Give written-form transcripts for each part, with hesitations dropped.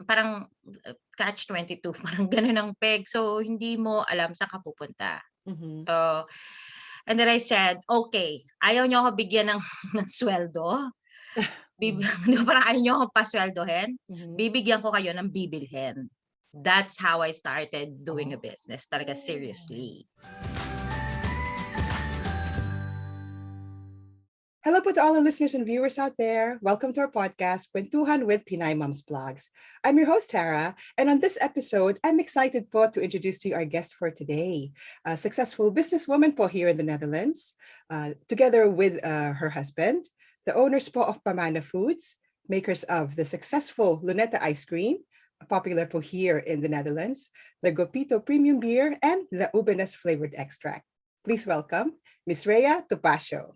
parang catch-22, parang gano'n ang peg. So, hindi mo alam saan ka pupunta. Mhm. So, and then I said, "Okay, ayaw niyo ako bigyan ng ng sweldo? Mhm. 'Di ba parang ayaw niyo akong pasweldohin? Mhm. Bibigyan ko kayo ng bibilhin." That's how I started doing a Oh. business, talaga seriously. Hello po to all our listeners and viewers out there. Welcome to our podcast, Kuwentuhan with Pinay Moms Vlogs. I'm your host, Tara, and on this episode, I'm excited po to introduce to you our guest for today, a successful businesswoman po here in the Netherlands, together with her husband, the owners po of Pamana Foods, makers of the successful Luneta ice cream, popular po here in the Netherlands, the Gopito premium beer, and the Ubenes flavored extract. Please welcome Miss Rhea Topacio.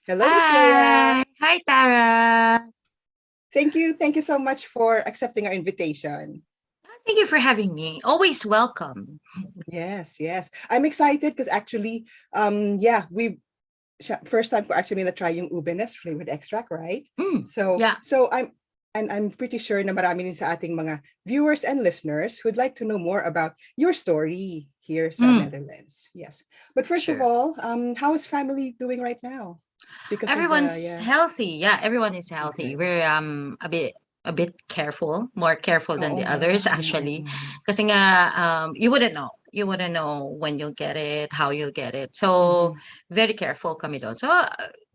Hello, Miss Rhea. Hi, Tara. Thank you. Thank you so much for accepting our invitation. Thank you for having me. Always welcome. Yes, yes. I'm excited because actually, first time ko actually na-try yung Ubenes flavored extract, right? Yeah. So I'm pretty sure na marami din sa ating mga viewers and listeners who'd like to know more about your story here sa Netherlands. Yes. But first of all, how is family doing right now? Because everyone's healthy. Yeah, everyone is healthy. Good. We're a bit careful, more careful than the others actually. Kasi nga you wouldn't know. You wouldn't know when you'll get it, how you'll get it. So very careful kami doon. So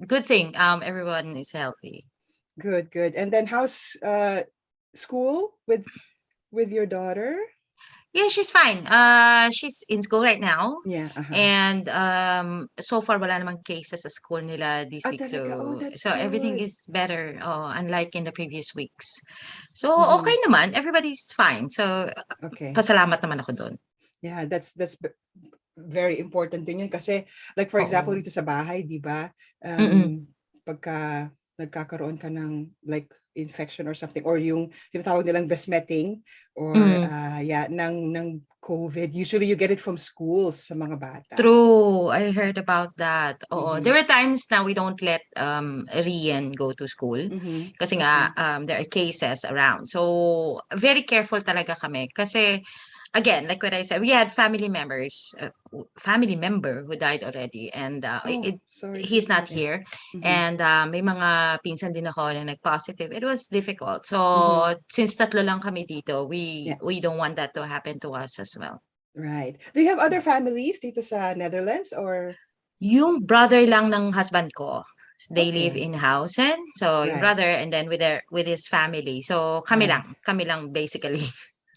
good thing everyone is healthy. Good. And then how's school with your daughter? Yeah, she's fine. She's in school right now. Yeah. And so far wala namang cases sa school nila this week. That's So everything good. is better, unlike in the previous weeks. So okay Mhm. naman, everybody's fine. So Okay. pasalamat naman ako doon. Yeah, that's very important din yun kasi like for example dito sa bahay, 'di ba? Pagka nagkakaroon ka ng like infection or something or yung tinatawag nilang besmetting or ng COVID, usually you get it from schools sa mga bata. True, I heard about that. There were times na we don't let Rian go to school kasi nga there are cases around. So very careful talaga kami kasi again, like what I said, we had family member who died already, and he's not here. And may mga pinsan din ako na nag-positive. It was difficult. So since tatlo lang kami dito, we don't want that to happen to us as well. Right. Do you have other families dito sa Netherlands or? Yung brother lang ng husband ko. They live in Hausen. So yung brother and then with his family. So kami lang basically.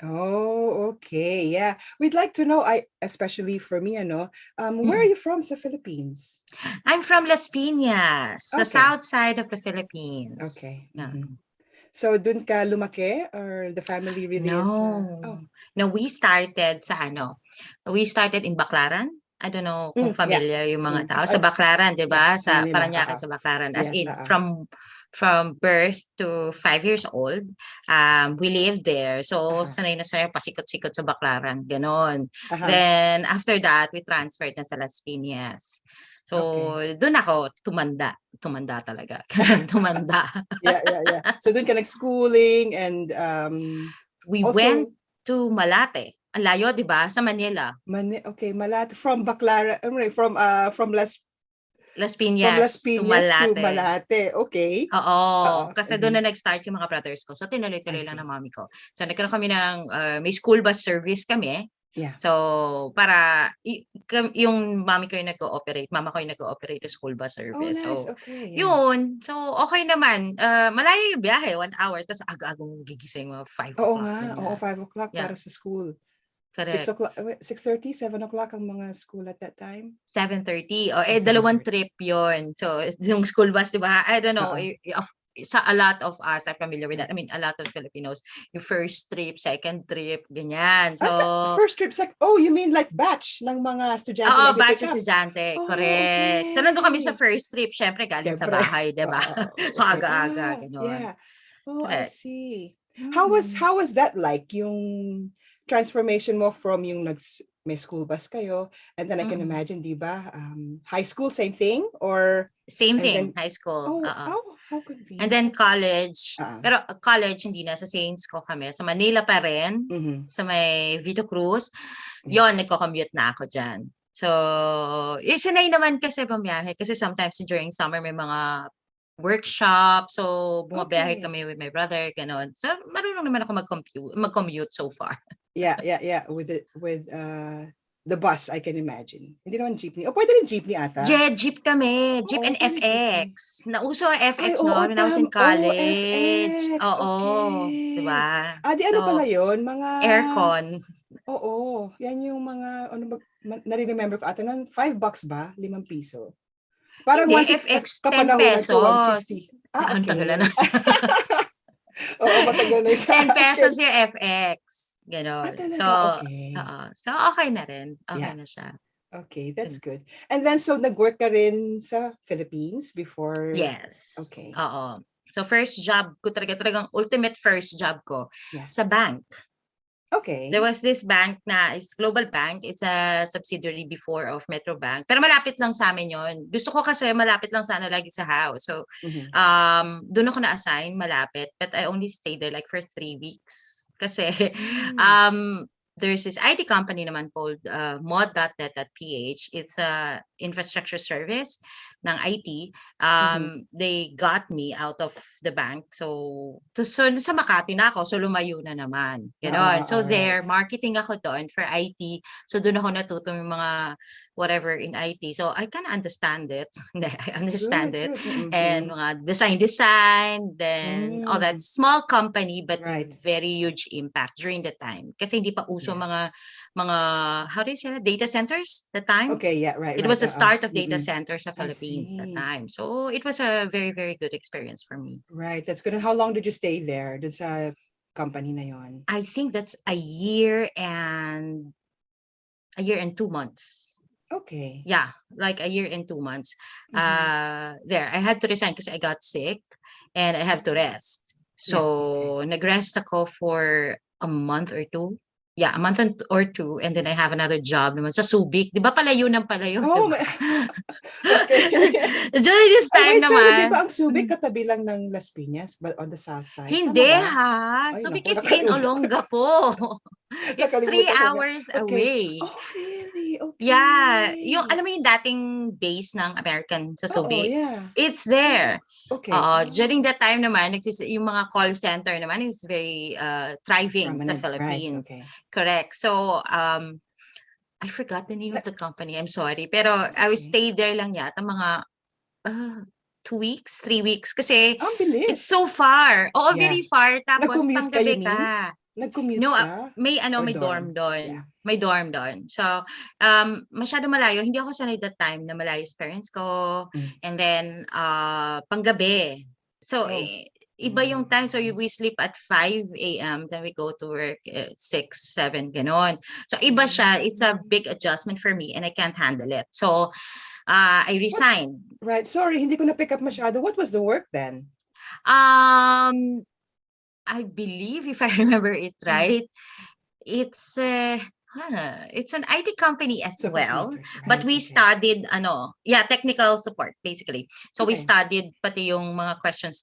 Oh, okay. Yeah. We'd like to know, especially for me, where are you from sa Philippines? I'm from Las Piñas, the south side of the Philippines. Okay. So, dun ka lumaki or the family really is? No, we started we started in Baclaran. I don't know kung familiar yung mga tao. Sa Baclaran, di ba? Sa Parañaque, sa Baclaran. As in, from birth to 5 years old, we lived there. So, sanay na sanay, pasikot-sikot sa Baclaran. Ganon. Then, after that, we transferred na sa Las Piñas. So, doon ako tumanda talaga. Tumanda. Yeah. So, doon ka nag-schooling and we went to Malate. Ang layo, di ba? Sa Manila. Malate. From Baclaran, from Las Piñas to Malate. Okay. Oo. Kasi doon na nag-start yung mga brothers ko. So, tinuloy-tuloy lang ng mami ko. So, nagkaroon kami ng may school bus service kami. Yeah. So, para yung mama ko yung nag-ooperate ng school bus service. Oh, nice. So, yun. So, okay naman. Malayo yung biyahe, 1 hour. Tapos aga-agang gigising mo, 5 o'clock. Oo nga. 5 o'clock para sa school. Correct. 6:30, 7 o'clock ang mga school at that time? 7:30. Dalawang trip yon. So, yung school bus, di ba? I don't know. Sa a lot of us are familiar with that. I mean, a lot of Filipinos, yung first trip, second trip, ganyan. So, first trip, you mean like batch ng mga estudyante? Oo, batch ng estudyante. Correct. So, nandun kami sa first trip. Syempre, galing sa bahay, di ba? So, aga-aga. Ganun. Yeah. I see. How was that like? Yung transformation mo from yung may school bus kayo, and then I can imagine, di ba? High school, same thing? Or same thing, high school. How And convenient. then college, Ah. pero college hindi na, sa Saints ko kami. Sa Manila pa rin, sa may Vito Cruz. Yon, Yes. nagko-commute na ako dyan. So, sinay naman kasi bumiyahe. Kasi sometimes during summer may mga workshop. So, bumabiyahe Okay. kami with my brother, ganon. So, marunong naman ako mag-commute so far. Yeah. With the bus, I can imagine. Hindi naman jeepney. O, pwede rin jeepney ata. Jeep kami. Jeep Oo, and pwede jeepney. FX. Nauso ang Ay, FX oo, noon when I was in college. FX. Oo. Okay. Diba? Di ano pala yun? Mga, Aircon. oo. Yan yung mga, nare-remember ko ata nun, $5 ba? ₱5. Parang Hindi, 150 FX, 10 kapanahunan ko, 150. pesos. Ang tagal na. Okay. Oo, matagal na sa 10 akin. pesos yung FX. Ganon. So, talaga? Okay. so okay na rin. Okay Yeah. na siya. Okay, that's good. And then, so nag-work ka rin sa Philippines before? Yes. Okay. Oo. So, first job ko talagang ultimate first job ko Yeah. sa bank. Okay. There was this bank na is Global Bank. It's a subsidiary before of Metro Bank. Pero malapit lang sa amin yon. Gusto ko kasi malapit lang sana lagi sa house. So, doon ako na-assign malapit. But I only stayed there like for 3 weeks. Kasi, there's this IT company naman called mod.net.ph. It's a infrastructure service ng IT. They got me out of the bank. So sa Makati na ako. So lumayo na naman. Ganon. So there, marketing ako doon for IT. So doon ako natuto yung mga whatever in IT. So I can understand it. I understand it. And mga design, then all that. Small company, but very huge impact during the time. Kasi hindi pa uso mga how do you say that? Data centers the time. Okay, yeah, right. It was the start of data centers sa Philippines that time. So it was a very, very good experience for me. Right, that's good. And how long did you stay there? Dun sa company na yon? I think that's a year and 2 months. Okay. Yeah, like a year and 2 months. There, I had to resign because I got sick and I have to rest. So, nag-rest ako for a month or two. Yeah, a month or two. And then I have another job naman sa Subic. Di ba palayo ng palayo? Oh, diba? Okay. During this time Pero naman. di ba ang Subic katabi lang ng Las Piñas, but on the south side? Hindi ha. Subic is in Olongapo. It's 3 hours away. Oh, really? Okay. Yeah. Yung, alam mo yung dating base ng American sa Subic? Yeah. It's there. Okay. During that time naman, yung mga call center naman is very thriving sa Philippines. Right. Okay. Correct. So, I forgot the name of the company. I'm sorry. Pero I stayed there lang yata mga 2 weeks, 3 weeks. Kasi it's so far. Oo, very far. Tapos panggabi ka. Nag-commute ka? May dorm doon. Yeah. May dorm doon. So, masyado malayo. Hindi ako sanay that time na malayo sa parents ko. And then, panggabi. So, iba yung time. So, we sleep at 5 a.m. Then we go to work at 6, 7, ganon. So, iba siya. It's a big adjustment for me and I can't handle it. So, I resigned. Right. Sorry, hindi ko na-pick up masyado. What was the work then? I believe, if I remember it right, it's an IT company as well. But we studied technical support basically. So we studied pati yung mga questions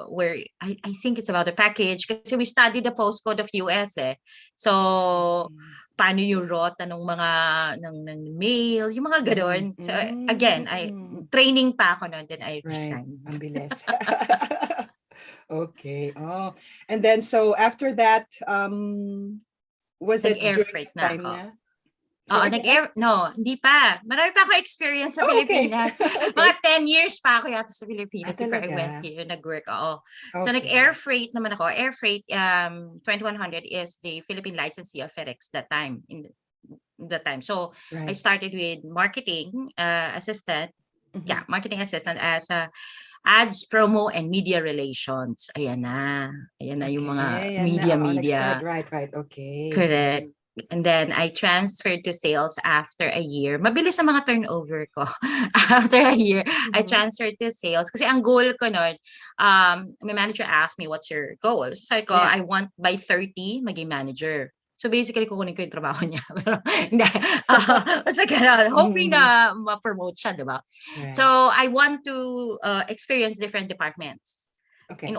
where I think it's about the package kasi we studied the postcode of US eh. So paano yung rota ng mga ng mail, yung mga ganoon. So again, I training pa ako noon, then I resigned. Ang bilis. Okay. Oh. And then so after that, was it air freight na ako? No, hindi pa. Marami pa ako experience sa Pilipinas. Mga 10 years pa ako yata sa Pilipinas before I went here, nag-work ako. So nag-air freight naman ako. Air freight 2100 is the Philippine licensee of FedEx that time. So I started with marketing assistant. Yeah, marketing assistant as a ads, promo, and media relations. Ayan na yung mga media. Right. Okay. Correct. And then I transferred to sales after a year. Mabilis ang mga turnover ko. After a year, I transferred to sales. Kasi ang goal ko nun, my manager asked me, what's your goal? So I want by 30, maging manager. So basically, kukunin ko yung trabaho niya. Pero hindi. Basta gano'n, hoping na ma-promote siya, di ba? Right. So I want to experience different departments. Okay.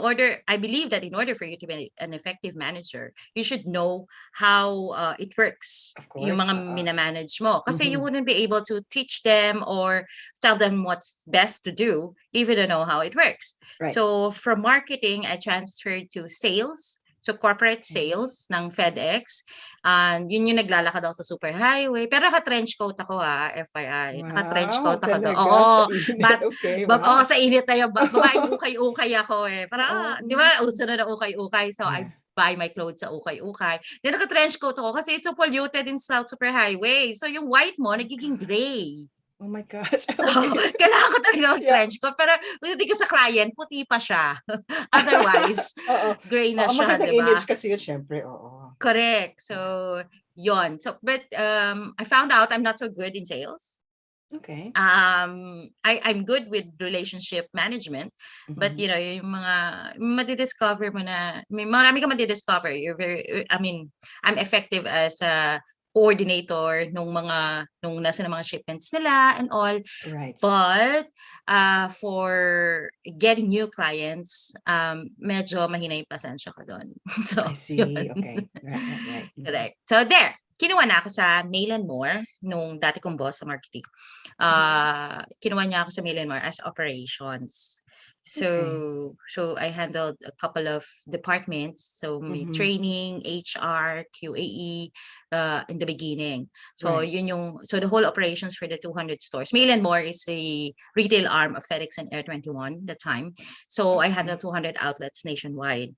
I believe that in order for you to be an effective manager, you should know how it works. Of course. Yung mga minamanage mo. Kasi you wouldn't be able to teach them or tell them what's best to do if you don't know how it works. Right. So from marketing, I transferred to sales. So corporate sales ng FedEx. And yun yung naglalakad ako sa superhighway. Pero naka-trench coat ako FYI. Wow, Naka-trench coat ako doon. talaga? Oo. Sa init. But, Okay, wow. sa init na yun. Babaeng ukay-ukay ako di ba? Uso na ukay-ukay. So I buy my clothes sa ukay-ukay. Then naka-trench coat ako kasi it's so polluted in South Superhighway. So yung white mo, nagiging gray. Oh my gosh. So, kailangan ko talaga mag-trench coat. Pero hindi ko sa client, puti pa siya. Otherwise, gray na siya, magandang diba? image kasi yun, syempre. Correct. So, yon. So, but I found out I'm not so good in sales. Okay. I'm good with relationship management, but you know, yung mga madidiscover mo na, marami ka madidiscover. I'm effective as a coordinator nung nasa mga shipments nila and all. Right. But for getting new clients, medyo mahina yung pasensya ko doon. So, I see. Yun. Okay. Right. Correct. So there, kinuha na ako sa Mail & More nung dati kong boss sa marketing. Kinuha niya ako sa Mail & More as operations. So I handled a couple of departments. So may training, HR, QAE in the beginning. So so the whole operations for the 200 stores. Mail & More is a retail arm of FedEx and Air 21 at the time. So I handled 200 outlets nationwide.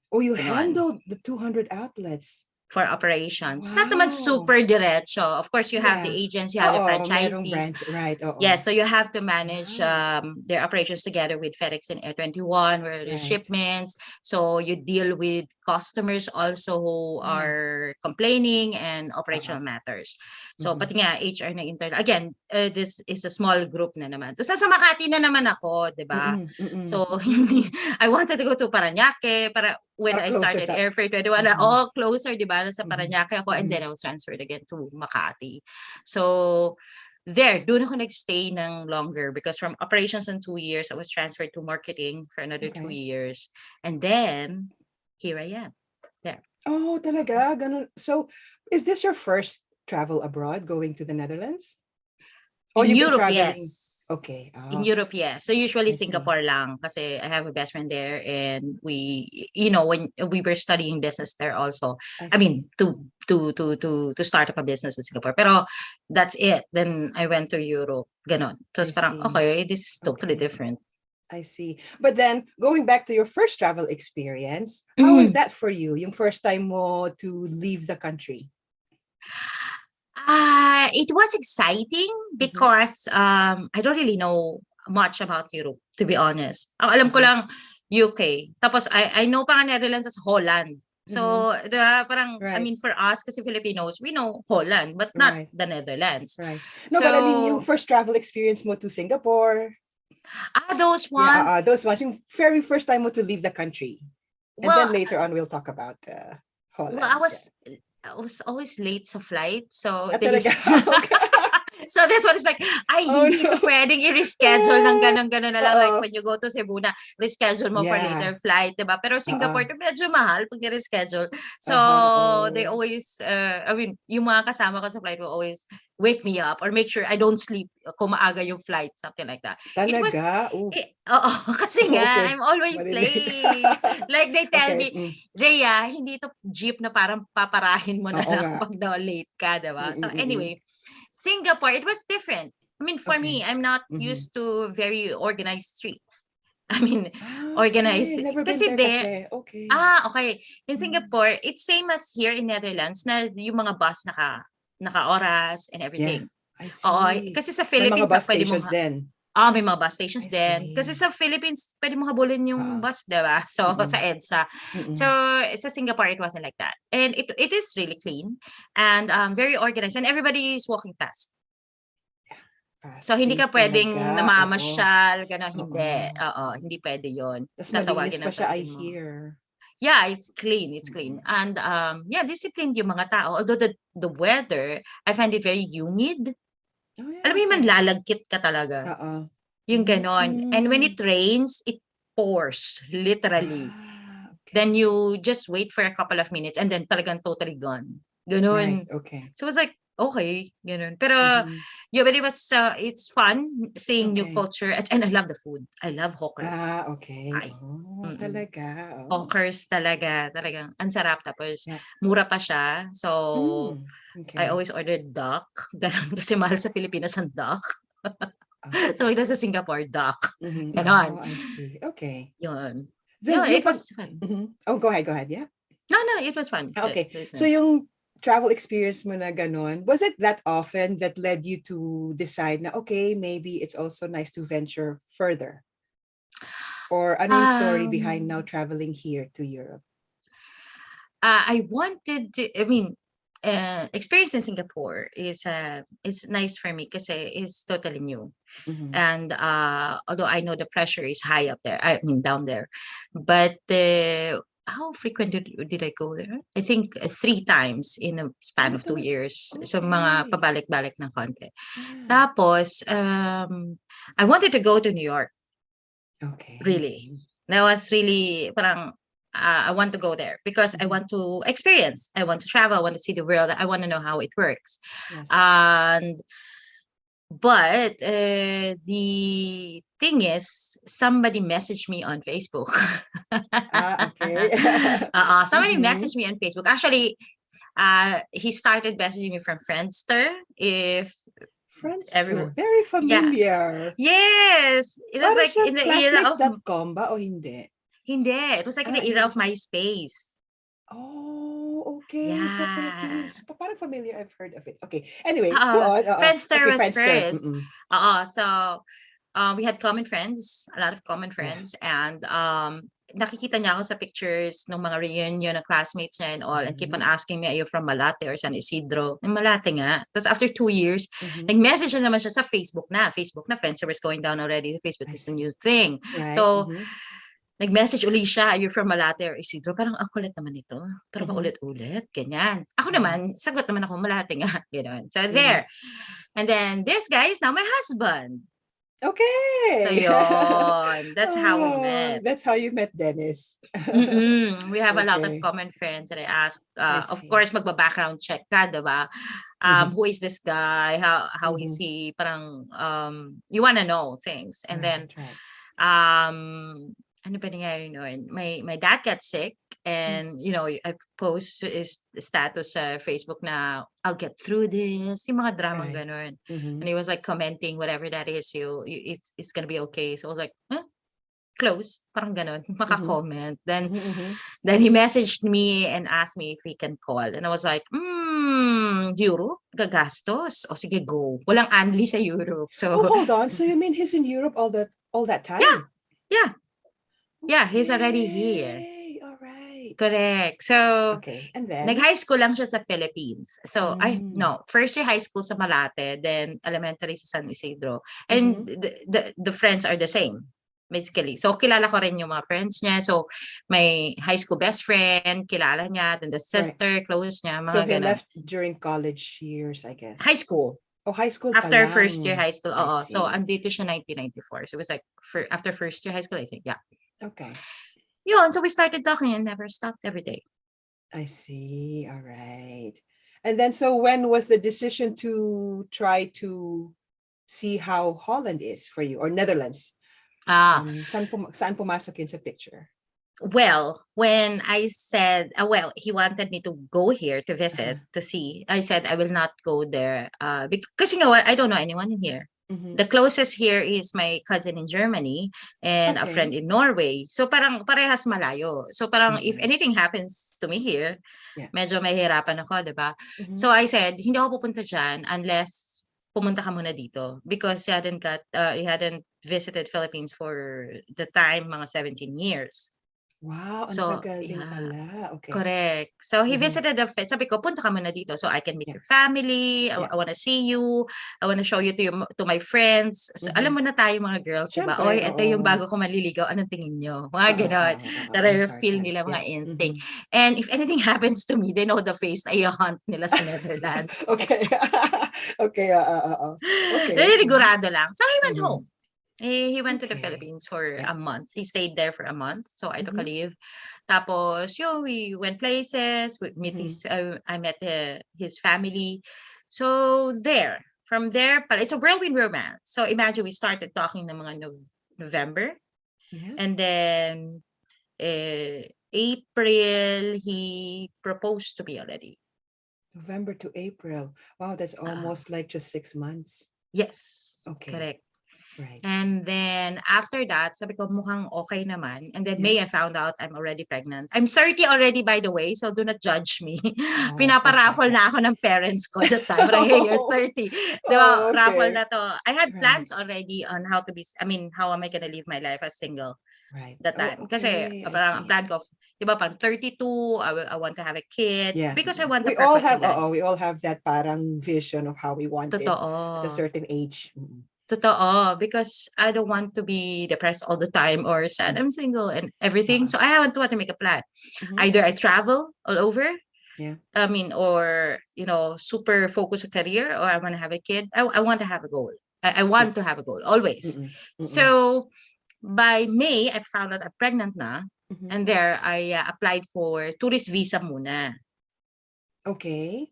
Oh, you handled the 200 outlets. For operations. Wow. It's not naman super diretso. Of course, you have the agents, you have the franchisees. Right. Yes, so you have to manage their operations together with FedEx and Air 21, where the shipments. So you deal with customers also who are complaining and operational matters. So pati nga HR na internal. Again, this is a small group na naman. Tapos nasa Makati na naman ako, di ba? So I wanted to go to Parañaque para when I started Air Freight 21, closer, di ba? Sa Parañaque ako, and then I was transferred again to Makati. So doon ako nagstay ng longer because from operations in 2 years, I was transferred to marketing for another 2 years. And then, here I am. There. Oh, talaga? Ganun. So, is this your first travel abroad, going to the Netherlands? In Europe, yes. Okay. In Europe, yes. So usually Singapore lang kasi I have a best friend there and we, when we were studying business there also. I mean, to start up a business in Singapore. Pero that's it. Then I went to Europe. Ganon. So it's parang, okay, this is totally different. I see. But then, going back to your first travel experience, how was that for you? Yung first time mo to leave the country? It was exciting because I don't really know much about Europe, to be honest. Ang alam ko lang UK. Tapos I know pa nga Netherlands as Holland. So, diba, parang, I mean, for us, kasi Filipinos, we know Holland, but not the Netherlands. Right. No, but I mean, yung first travel experience mo to Singapore. Those ones. Yeah, those ones. Yung very first time mo to leave the country. And then later on, we'll talk about Holland. Well, I was always late sa flight. So, so this one is like, hindi ko pwedeng i-reschedule ng ganon-ganon na lang. Like when you go to Cebu na, reschedule mo for later flight, diba? Pero Singapore, medyo mahal pag ni-reschedule. So, they always, I mean, yung mga kasama ko sa flight will always wake me up or make sure I don't sleep kung maaga yung flight, something like that. Talaga? Kasi nga, I'm always late. Like they tell me, Rhea, hindi ito jeep na parang paparahin mo na lang pag late ka, diba? So anyway, Singapore, it was different. I mean, for me, I'm not used to very organized streets. I mean, organized. Never been Kasi there. Okay. Okay. In Singapore, it's same as here in Netherlands na yung mga bus naka-oras and everything. Yeah, I see. Kasi sa Philippines, may mga bus stations din. May mga bus stations din. Kasi sa Philippines, pwede mo habulin yung bus, diba? So, sa EDSA. So, sa Singapore, it wasn't like that. And it is really clean and very organized. And everybody is walking fast. So, hindi ka pwedeng namamasyal, gano'n, hindi. Hindi pwede yun. Tas malinis pa siya, I hear. Yeah, it's clean. It's clean. And yeah, disciplined yung mga tao. Although the weather, I find it very humid. Oh, yeah, Alam mo yung okay. manlalagkit ka talaga. Uh-uh. Yung ganon. And when it rains, it pours, literally. Okay. Then you just wait for a couple of minutes and then talagang totally gone. Right, Ganon. okay. So it was like, okay, ganon. Pero yeah, but it's fun seeing new Okay. culture. And I love the food. I love hawkers. Okay. Ay. Oh, talaga. Oh. Hawkers talaga. Talagang ang sarap. Tapos Yeah. mura pa siya. So I Okay. always ordered duck. Kasi mahal sa Pilipinas ang duck. So ito sa Singapore, duck. Ganon. Oh, I see. Okay. Yun. So Yeah, yung it was fun. Oh, go ahead. Yeah. No, it was fun. Okay. So yung travel experience mo na ganon, was it that often that led you to decide na, okay, maybe it's also nice to venture further? Or ano yung story behind now traveling here to Europe? I wanted to, I mean, experience in Singapore is nice for me because it's totally new. And although I know the pressure is high up there, I mean down there, but how frequent did I go there? I think 3 times in a span of 2 years. So mga pabalik-balik ng konti. Tapos, I wanted to go to New York. Okay. Really. That was really parang I want to go there because I want to experience. I want to travel. I want to see the world. I want to know how it works. Yes. But the thing is, somebody messaged me on Facebook. Okay. Somebody messaged me on Facebook. Actually, he started messaging me from Friendster. Friendster, very familiar. Yeah. Yes. It was like in the era of classmates.com ba o hindi? Hindi. It was like in the era of MySpace. Oh, okay. Yeah. So Philippines. Parang familiar. I've heard of it. Okay. Anyway, go on. Friendster okay, was Friendster. first. So we had common friends, a lot of common friends. Yeah. And nakikita niya ako sa pictures ng mga reunion ng classmates niya and all and keep on asking me, are you from Malate or San Isidro? Malate nga. Tapos after 2 years, nag-message na naman siya sa Facebook na. Friendster was going down already. Facebook is the new thing. Right. So, nag-message uli siya, are you from Malate or Isidro? Parang ang kulit naman ito. Pero paulit-ulit, ganyan. Ako naman, sagot naman ako, Malate nga. Ganyan. So there. And then this guy is now my husband. Okay. So yun. That's how we met. That's how you met Dennis. We have a lot of common friends. And I asked, of course, magba-background check ka, diba? Who is this guy? How is he? Parang, you want to know things. And then, ano ba nangyari noon? My dad got sick and, you know, I post his status sa Facebook na, I'll get through this, yung mga dramang ganun. And he was like commenting, whatever that is, it's gonna be okay. So I was like, close, parang ganun, maka-comment. Then he messaged me and asked me if he can call. And I was like, Europe? Gagastos? O sige, go. Walang anli sa Europe. So, hold on. So you mean he's in Europe all that time? Yeah. Yeah, he's already here. All right. Correct. So, and then? nag-high school lang siya sa Philippines. So, first year high school sa Malate, then elementary sa San Isidro. And the friends are the same, basically. So, kilala ko rin yung mga friends niya. So, my high school best friend, kilala niya. Then the sister, close niya. Mga so, he ganun. left during college years, I guess. High school. Oh, high school After palang. first year high school. So, andito siya 1994. So, it was like after first year high school, I think. Yeah. Okay. Yun, so we started talking and never stopped every day. I see. All right. And then, so when was the decision to try to see how Holland is for you or Netherlands? Saan pumasok yun sa picture? Well, when I said, he wanted me to go here to visit, to see, I said, I will not go there. Because you know what? I don't know anyone here. The closest here is my cousin in Germany and a friend in Norway. So parang parehas malayo. So parang if anything happens to me here, medyo mahihirapan ako, diba? So I said, hindi ako pupunta dyan unless pumunta ka muna dito because he hadn't visited Philippines for the time, mga 17 years. Wow, ang So, tagal din yeah. pala. Okay. Correct. So he Mhm. visited sabi ko, punta ka muna dito so I can meet Yeah. your family. I Yeah. want to see you. I want to show you to my friends. So alam mo na tayo mga girls, di ba? Siyempre, Oy, ito yung oo. bago ko maliligaw. Anong tingin nyo? Mga ganon. Feel Important. nila Yeah. mga instinct. And if anything happens to me, they know the face na i-hunt nila sa Netherlands. Okay. Okay, okay. Sigurado lang. So he went Mhm. home. He went to the Okay. Philippines for Yeah. a month. He stayed there for a month. So I took a Mhm. leave. Tapos, we went places. Mhm. I met his family. So from there, it's a whirlwind romance. So imagine we started talking ng mga November. Yeah. And then April, he proposed to me already. November to April. Wow, that's almost like just 6 months. Yes, Okay. correct. Right. And then after that, sabi ko mukhang okay naman. And then Yeah. May, I found out I'm already pregnant. I'm 30 already, by the way, so do not judge me. Oh, most Pinaparaffle likely. na ako ng parents ko that time. But hey, you're 30. Diba, Oh, raffle okay. na to. I had Right. plans already on how am I gonna live my life as single Right. that Oh, time. Kasi okay. I parang ang see. plan ko, diba, parang 32, I want to have a kid. Yeah. Because I want the We all purpose in have, life. we all have that parang vision of how we want it at a Totoo. certain age. Totoo, because I don't want to be depressed all the time or sad. I'm single and everything. So I want to make a plan. Either I travel all over, Yeah. I mean, or, super focus a career, or I want to have a kid. I want to have a goal. I want to have a goal always. So by May, I found out I'm pregnant na. And there, I applied for tourist visa muna. Okay.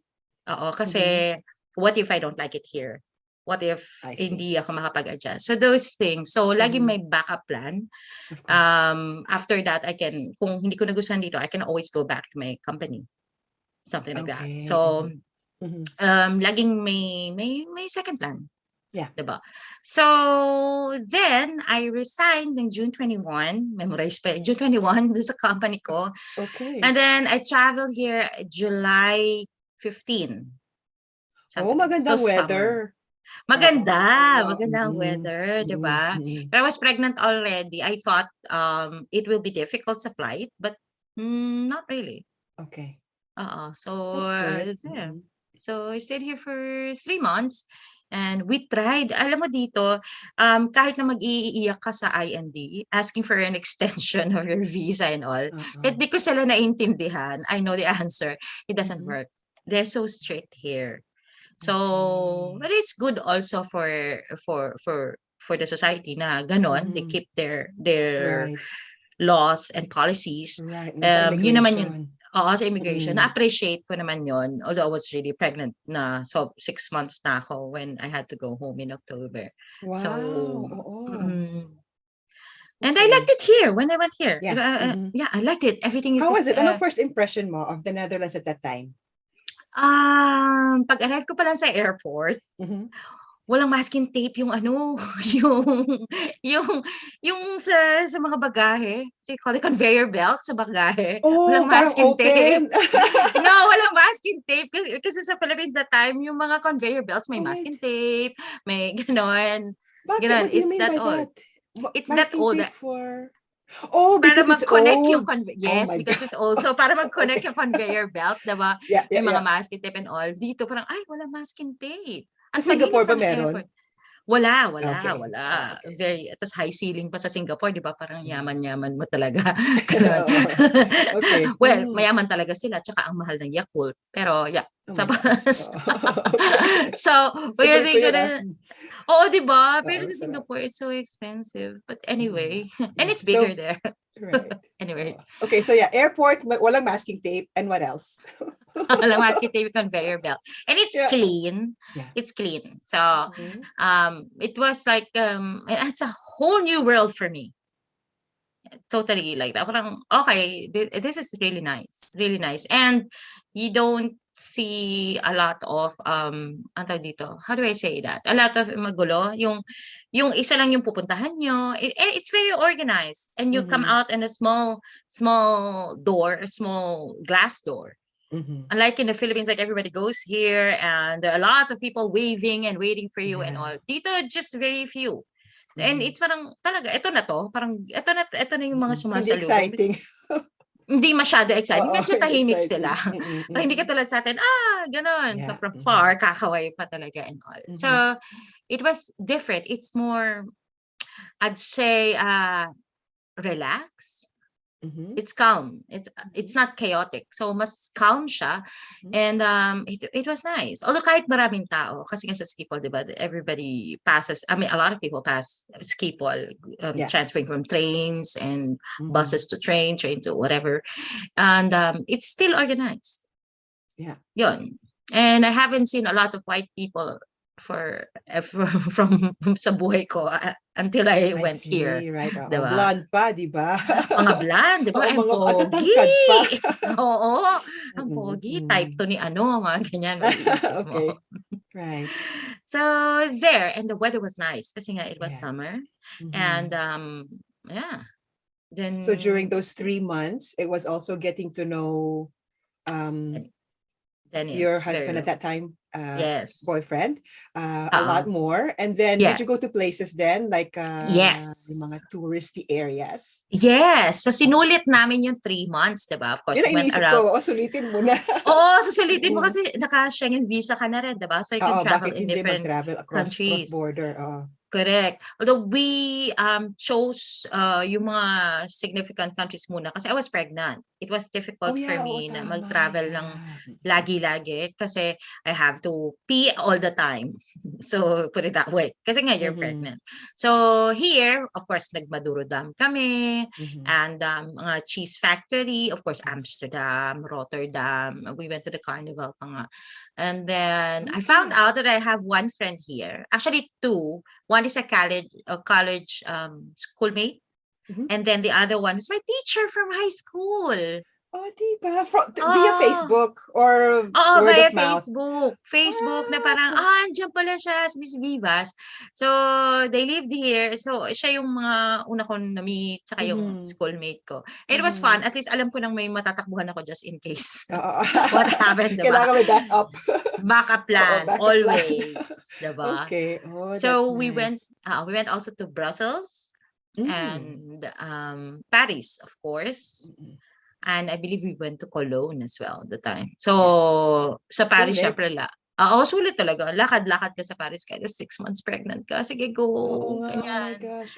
Oo, kasi what if I don't like it here? What if I see. hindi ako makapag-adjust? So those things. So lagi may backup plan. Of course. After that, kung hindi ko nagustuhan dito, I can always go back to my company. Something like that. Okay. So laging may second plan. Yeah. Diba? So then I resigned in June 21. Memorize pa. June 21, doon sa company ko. Okay. And then I traveled here July 15. Oh, magandang weather. Magandang weather, di ba? But I was pregnant already. I thought it will be difficult sa flight, but not really. Okay. So That's good. there. So I stayed here for 3 months and we tried. Alam mo dito, kahit na mag-iiyak ka sa IND, asking for an extension of your visa and all, kahit di ko sila naintindihan, I know the answer, it doesn't work. They're so strict here. So, but it's good also for the society na ganon. They keep their Right. laws and policies. Right. Yun naman yun. Sa immigration. Mm. Na-appreciate ko naman yun. Although I was really pregnant na. So, 6 months na ako when I had to go home in October. Wow. So, and Okay. I liked it here when I went here. Yeah. Yeah, I liked it. Everything is How was it? Ano first impression mo of the Netherlands at that time? Pag-arrive ko pa lang sa airport, walang masking tape yung yung sa mga bagahe. They call it conveyor belt sa bagahe. Oh, walang parang masking tape. open. No, walang masking tape. Kasi sa Philippines that time, yung mga conveyor belts may masking tape, may ganon. Bakit? Ganon. What do you It's mean that by old. that? It's that Masking old. tape for... Oh, para because it's mag-connect old. yung yes, because it's also para mag-connect yung conveyor belt, diba? Yeah, May mga masking tape and all. Dito parang, ay, wala masking tape. Sa Singapore ba meron? Airport. Wala. Okay. Tapos high ceiling pa sa Singapore, di ba? Parang yaman-yaman mo talaga. Okay. Well, mayaman talaga sila, tsaka ang mahal ng Yakult. Pero, yeah. So, oo, di ba? Pero sa Singapore, it's so expensive. But anyway, and it's bigger there. Right. Anyway. Okay, so yeah, airport, walang masking tape, and what else? Walang masking tape, conveyor belt. And it's clean. Yeah. It's clean. So, it was like, it's a whole new world for me. Totally like that. Parang, okay, this is really nice. Really nice. And you don't see a lot of dito, how do I say that? A lot of magulo. Yung isa lang yung pupuntahan nyo. It's very organized. And you come out in a small door, a small glass door. Unlike in the Philippines, like everybody goes here and there are a lot of people waving and waiting for you and all. Dito, just very few. And it's parang talaga, ito na to. Parang, ito na yung mga Hindi sumasalubong. exciting. Hindi masyado exciting. Oo, Medyo hindi tahimik exciting. sila. Pero hindi katulad sa atin, ganon. So Yeah. from far, kakaway pa talaga and all. So it was different. It's more, I'd say, relax. It's calm. It's not chaotic. So mas calm siya. And it was nice. Although kahit maraming tao, kasi nga sa Skipol, di ba, everybody passes, I mean, a lot of people pass Skipol, transferring from trains and buses to train to whatever. And it's still organized. Yeah. Yun. And I haven't seen a lot of white people from sa buhay ko until I went see, here. Right. Diba? Blonde pa, di ba? Mga blonde, di ba? Ang pogi. Oo. Ang pogi. Type to ni ano, mga ganyan. Okay. Right. So there, and the weather was nice kasi nga it was summer. And yeah. Then so during those 3 months, it was also getting to know Dennis, your husband at that time, yes, boyfriend, a lot more. And then did you go to places then, like yung mga touristy areas? Yes. So sinulit namin yung 3 months, diba? Of course, we went around. Sulitin mo na. Oo, susulitin mo kasi naka-Schengen visa ka na rin, diba? So you can travel in different countries. Cross-border. Correct. Although we chose yung mga significant countries muna kasi I was pregnant. It was difficult for me na mag-travel ng lagi-lagi kasi I have to pee all the time. So put it that way. Kasi nga you're pregnant. So here, of course, nagmaduro Dam kami and mga cheese factory, of course, Amsterdam, Rotterdam. We went to the carnival pa nga. And then I found out that I have one friend here. Actually, two. One is a college schoolmate, and then the other one is my teacher from high school. Oh, diba? Via Facebook or word via of mouth? Facebook na parang, andyan pala siya, Miss Vivas. So, they lived here. So, siya yung mga una kong na-meet, saka yung schoolmate ko. It was fun. At least alam ko nang may matatakbuhan ako just in case. What happened, diba? Kailangan may backup. Backup plan, always. Diba? Okay. Oh, so, that's nice. we went also to Brussels and Paris, of course. And I believe we went to Cologne as well at the time. So, sa Paris, syempre sulit talaga. Lakad-lakad ka sa Paris kahit 6 months pregnant ka. Sige, go. Oh my Ganyan. gosh,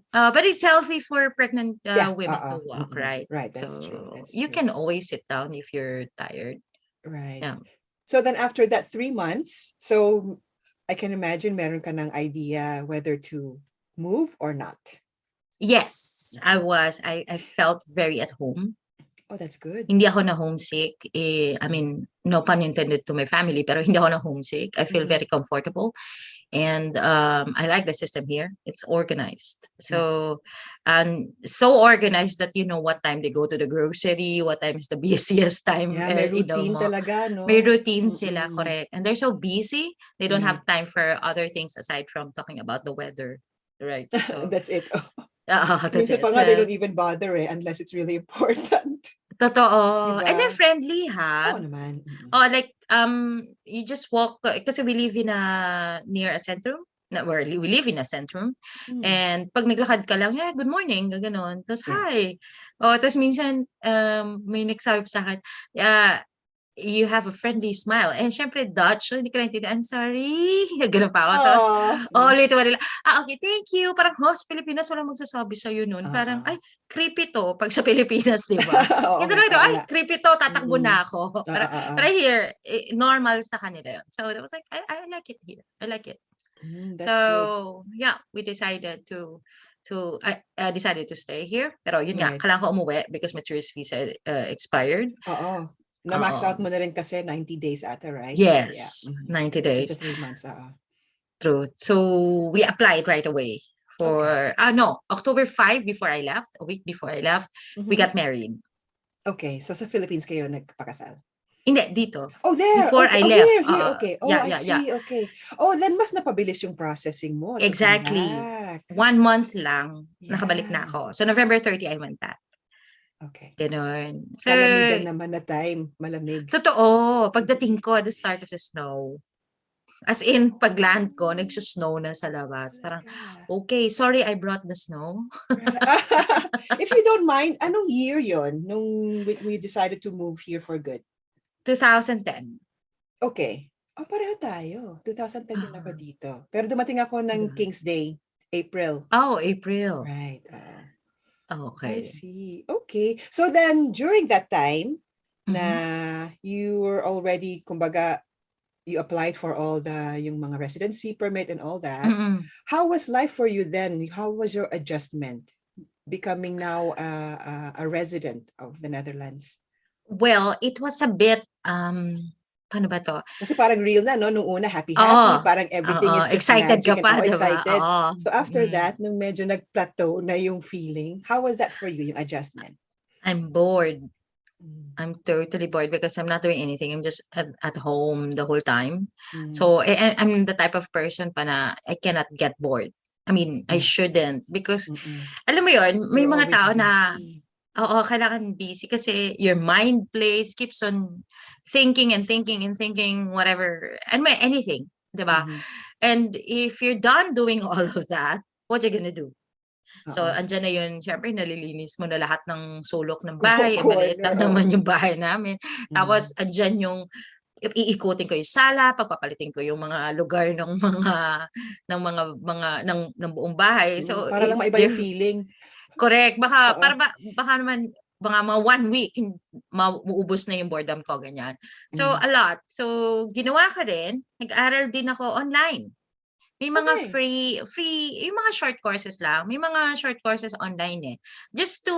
but it's healthy for pregnant women to walk, right? Right, that's true. You can always sit down if you're tired. Right. Yeah. So then after that 3 months, so I can imagine meron ka ng idea whether to move or not. Yes, I felt very at home. Oh, that's good. Hindi ako na homesick. I mean, no pun intended to my family, pero hindi ako na homesick. I feel very comfortable. And I like the system here. It's organized. So, and so organized that you know what time they go to the grocery, what time is the busiest time. Yeah, may routine talaga, no? May routine sila, correct. And they're so busy, they don't have time for other things aside from talking about the weather. Right. So, that's it. That's Minsan it. pa nga, they don't even bother unless it's really important. Totoo. Diba? And they're friendly, ha? Oo naman. Like, you just walk, kasi we live in near a centrum. We live in a centrum. And pag naglakad ka lang, good morning, gano'n. Tapos, hi. Tapos minsan, may nagsabi sa akin, you have a friendly smile. And syempre, Dutch, so hindi ka naintindihan. I'm sorry. Ganun pa ako. Tapos, ulit nila, okay, thank you. Parang, sa Pilipinas, walang magsasabi sa'yo nun. Parang, ay, creepy to. Pag sa Pilipinas, di ba? Hindi na ito, ay, creepy to. Tatakbo na ako. Pero here, normal sa kanila yun. So, I was like, I like it here. I like it. So, good. Yeah, we decided I decided to stay here. Pero yun nga, kailangan ko umuwi because my tourist visa expired. Na-max out mo na rin kasi 90 days ata, right? Yes, so, 90 days. Just 3 months. True. So we applied right away for, October 5 before I left, a week before I left, we got married. Okay, so sa Philippines kayo nagpakasal? Hindi, dito. Oh, there. Before I left. Here, okay. I see, okay. Oh, then mas napabilis yung processing mo. Exactly. 1 month lang, nakabalik na ako. So November 30, I went back. Okay. Ganon. So, kalamigan naman na time. Malamig. Totoo. Pagdating ko, at the start of the snow. As in, pag-land ko, nagsusnow na sa labas. Parang, Talaga. okay, sorry I brought the snow. Right. If you don't mind, anong year yon nung we decided to move here for good? 2010. Okay. Oh, pareho tayo. 2010 din ako Ah, dito. Pero dumating ako ng diba? King's Day, April. Oh, April. Right. I Okay. see. Okay. So then, during that time, Mhm. na you were already, kumbaga, you applied for all yung mga residency permit and all that. Mm-mm. How was life for you then? How was your adjustment becoming now a resident of the Netherlands? Well, it was a bit, paano ba to? Kasi parang real na, no? Nung una, Oo, happy-happy. Parang oo, everything is just excited ka magic and pa, 'di ba? excited. Oo. So after that, nung medyo nag-plateau na yung feeling, how was that for you, yung adjustment? I'm bored. Mm. I'm totally bored because I'm not doing anything. I'm just at home the whole time. Mm. So, I'm the type of person pa na I cannot get bored. I mean, I shouldn't because alam mo 'yon, may You're mga always tao na busy. oo, kailangan busy kasi your mind keeps on thinking and thinking and thinking whatever, and anything, 'di ba? Mhm. And if you're done doing all of that, what you gonna do? So, Oo. andiyan na yun, syempre nalilinis mo na lahat ng sulok ng Go bahay, maliit corner, lang oo. naman yung bahay namin. Tapos, Mhm. andiyan yung iikutin ko yung sala, pagpapalitin ko yung mga lugar ng buong bahay. So, Para lang it's maiba yung feeling. correct. Baka, Oo. baka naman, mga 1 week, mauubos na yung boredom ko, ganyan. So, Mm. a lot. So, ginawa ko rin, nag-aral din ako online. May mga Okay. free, yung mga short courses lang. May mga short courses online eh. Just to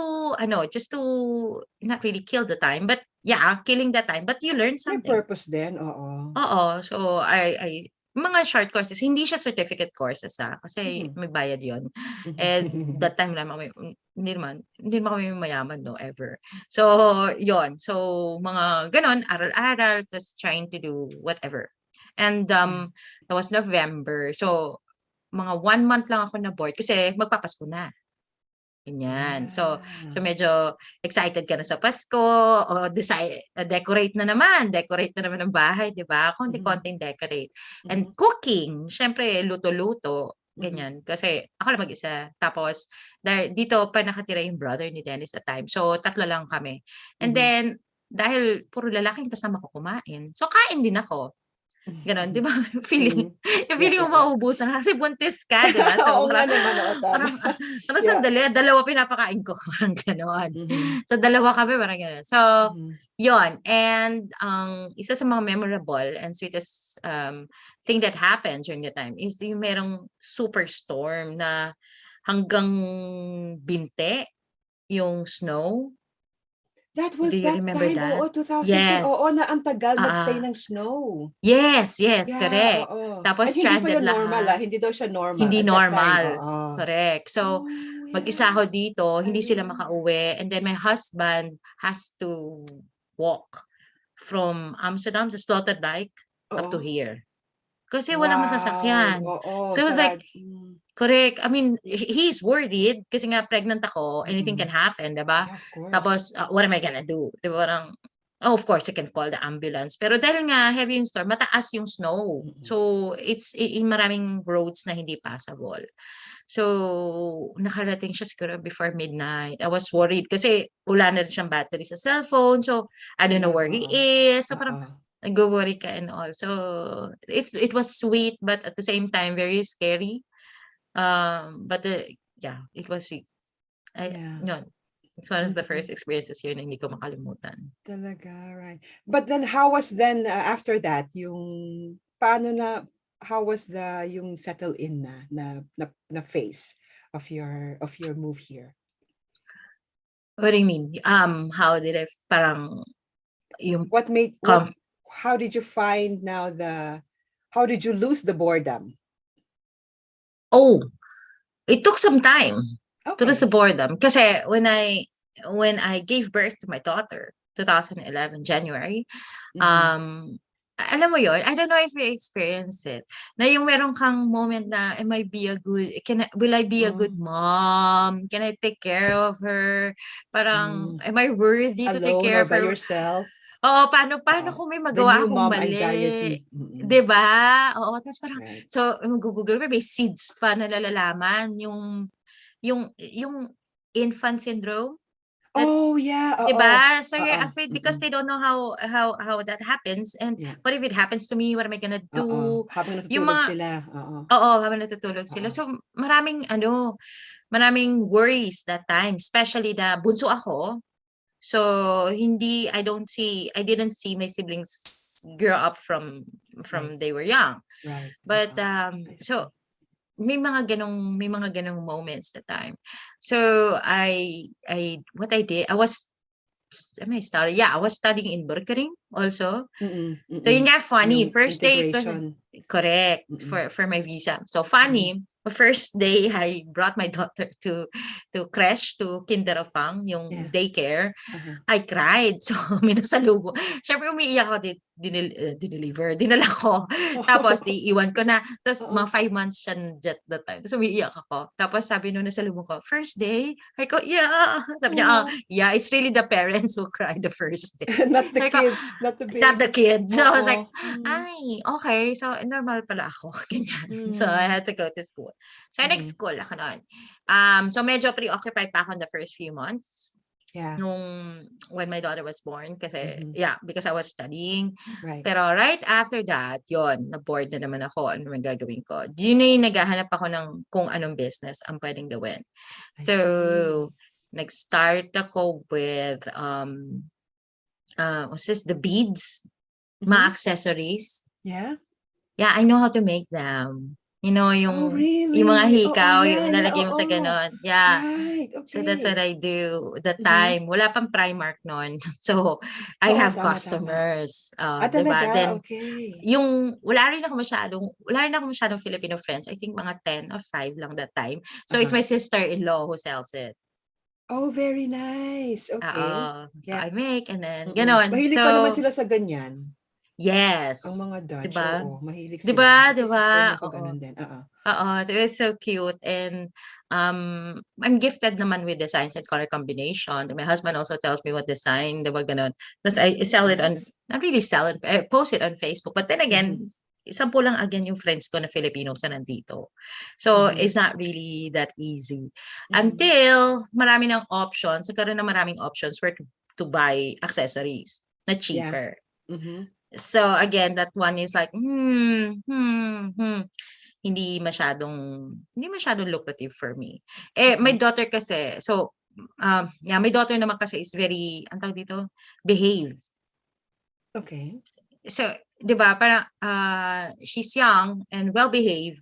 not really kill the time, but yeah, killing the time, but you learn May something. purpose din, oo. Oo, so mga short courses, hindi siya certificate courses kasi Mhm. may bayad yon. And that time lang hindi naman kami mayaman, no, ever. So, yon. So, mga ganon, aral-aral, just trying to do whatever. And that was November. So, mga 1 month lang ako na bored kasi magpapasko na. Ganyan. So Ah. medyo excited ka na sa Pasko o decorate na naman ng bahay, 'di ba? Mhm. Konti-konting decorate. And Mhm. cooking, syempre luto-luto, Mhm. ganyan. Kasi ako lang mag-isa. Tapos dito pa nakatira yung brother ni Dennis at time. So 3 lang kami. And Mhm. then dahil puro lalaking kasama ko kumain, so kain din ako. Gano'n, 'di ba? Mhm. Yung Yeah, feeling mo yeah, yeah. mauubusan ka kasi buntis ka, 'di ba? Oo So nga naman, oo, tama. parang, parang Yeah. sandali, dalawa pinapakain ko, parang gano'n. Mhm. So dalawa kami, parang gano'n. So Mhm. 'yun, and ang isa sa mga memorable and sweetest thing that happened during that time is yung merong superstorm na hanggang binte yung snow. That Do was you that remember time, oo, that? 2010. Oo, Yes. na ang tagal mag-stay Ah, ng snow. yes, yes, Yeah, correct. oo. And Tapos hindi pa stranded yun normal, lahat. hindi daw siya normal Hindi at that time, normal, oo. correct. So, Oh, mag-isa yeah. ako dito, I hindi sila remember. makauwi, and then my husband has to walk from Amsterdam sa Sloterdijk up to Oo. here. Kasi walang Wow, masasakyan. oo, So, it was like, mm. correct. I mean, he's worried kasi nga pregnant ako, anything can Mm. happen, 'di ba? Yeah, of course. Tapos, what am I gonna do? 'Di ba parang, oh, of course, you can call the ambulance. Pero dahil nga heavy yung storm, mataas yung snow. Mm. So, it's maraming roads na hindi passable. So, nakarating siya siguro before midnight. I was worried kasi wala na rin siyang battery sa cellphone. So, I don't know Yeah, where he oo. is. So, parang Oo. nag-worry ka and all. So, it was sweet, but at the same time, very scary. But yeah, it was sweet. Yeah. Yun. It's one of the Mhm. first experiences here na hindi ko makalimutan. Talaga, right. But then how was then after that yung paano na how was yung settle in na phase of your move here? What do you mean? How did I parang yung What made what comf- how did you find now how did you lose the boredom? oh, it took some time to lose the Okay. boredom kasi when I gave birth to my daughter, 2011 January, Mhm. um alam mo yon, I don't know if you experience it, na yung meron kang moment na, will I be a Mm. good mom? Can I take care of her? Parang, Mm. am I worthy to take Alone care or of by her? yourself? Oo, paano Oo. kung may The magawa new akong mom mali? anxiety. 'Di ba? Oo, tapos parang Right. so mago-Google may seeds pa na nalalaman yung infant syndrome that Oh, yeah, 'di oo. ba? So you're Oo, afraid because they don't know how that happens and yeah, what if it happens to me? What am I gonna oo. do? Habang Yung natutulog mga sila, oo, oo, habang natutulog sila. oo. So maraming worries that time, especially na bunso ako. So I didn't see my siblings grow up Right, from they were young. right, But oo. I so see. may mga ganong moments that time. So I what I did, am I studying? Yeah, I was studying in Burkering also. Mm, So yun mm. nga funny, Yung first day ko, integration. correct, Mm, for my visa. So mhm. funny, the first day I brought my daughter to creche, to kindergarten, yung Yeah, daycare. uh-huh. I cried. So, may nasalubong. Siyempre, umiiyak ako, dineliver. Dinala ko. Tapos, iiwan ko na. Tapos, Oo. mga 5 months siya that time. Tapos, umiiyak ako. Tapos, sabi nung nasalubong ko, first day? I go, yeah. Sabi niya, Oh, yeah, it's really the parents who cry the first day. not the Sabi ko, kid, not the not the baby. kid. So, I was like, Oo. ay, okay. So, normal pala ako. Ganyan. So, I Mm, had to go to school. So, next mhm. school ako noon. So, medyo preoccupied pa ako in the first few months Yeah, nung when my daughter was born kasi mhm. yeah, because I was studying. Right. Pero right after that, yon, na-bored na naman ako. Ano man gagawin ko? Yun na yung naghahanap ako ng kung anong business ang pwedeng gawin. I So, see. nag-start ako with what's this? The beads, mga Mhm. accessories. Yeah? Yeah, I know how to make them. Oh, Yung mga really? Oo, hikaw, yung yeah, yeah, ilalagay mo sa oo. ganon. Yeah. Right, So that's what okay. I do the Mhm. time. Wala pang Primark noon. So I Oo, have tama, tama. customers. 'Di ba? Talaga? Then Okay. wala rin ako masyadong Filipino friends. I think mga 10 or 5 lang that time. So it's Uh-huh. my sister-in-law who sells it. Oh, very nice. Okay. Oo. So Yeah. I make and then Mm. ganon. Mahilig pa naman So sila sa ganyan. Ang yes. mga 'Di Dutch, ba? oo, mahilig 'Di sila. ba? 'Di Pati ba? sister-in-law ko Oo. ganun din, oo. Oo, it was so cute and I'm gifted naman with designs and color combination. My husband also tells me what design, 'di ba gano'n. Tapos I sell it on, Nice. not really sell it, post it on Facebook. But then Mhm, again, 10 lang again yung friends ko na Filipinos na nandito. So mhm, it's not really that easy. mhm. Until marami ng options, nagkaroon ng maraming options where to buy accessories na Yeah. cheaper. Mhm. So again, that one is like, hindi masyadong lucrative for me. My Okay. daughter kasi, so, yeah, my daughter naman kasi is very, ang tawag dito, behave. Okay. So, 'di ba, parang, she's young and well-behaved.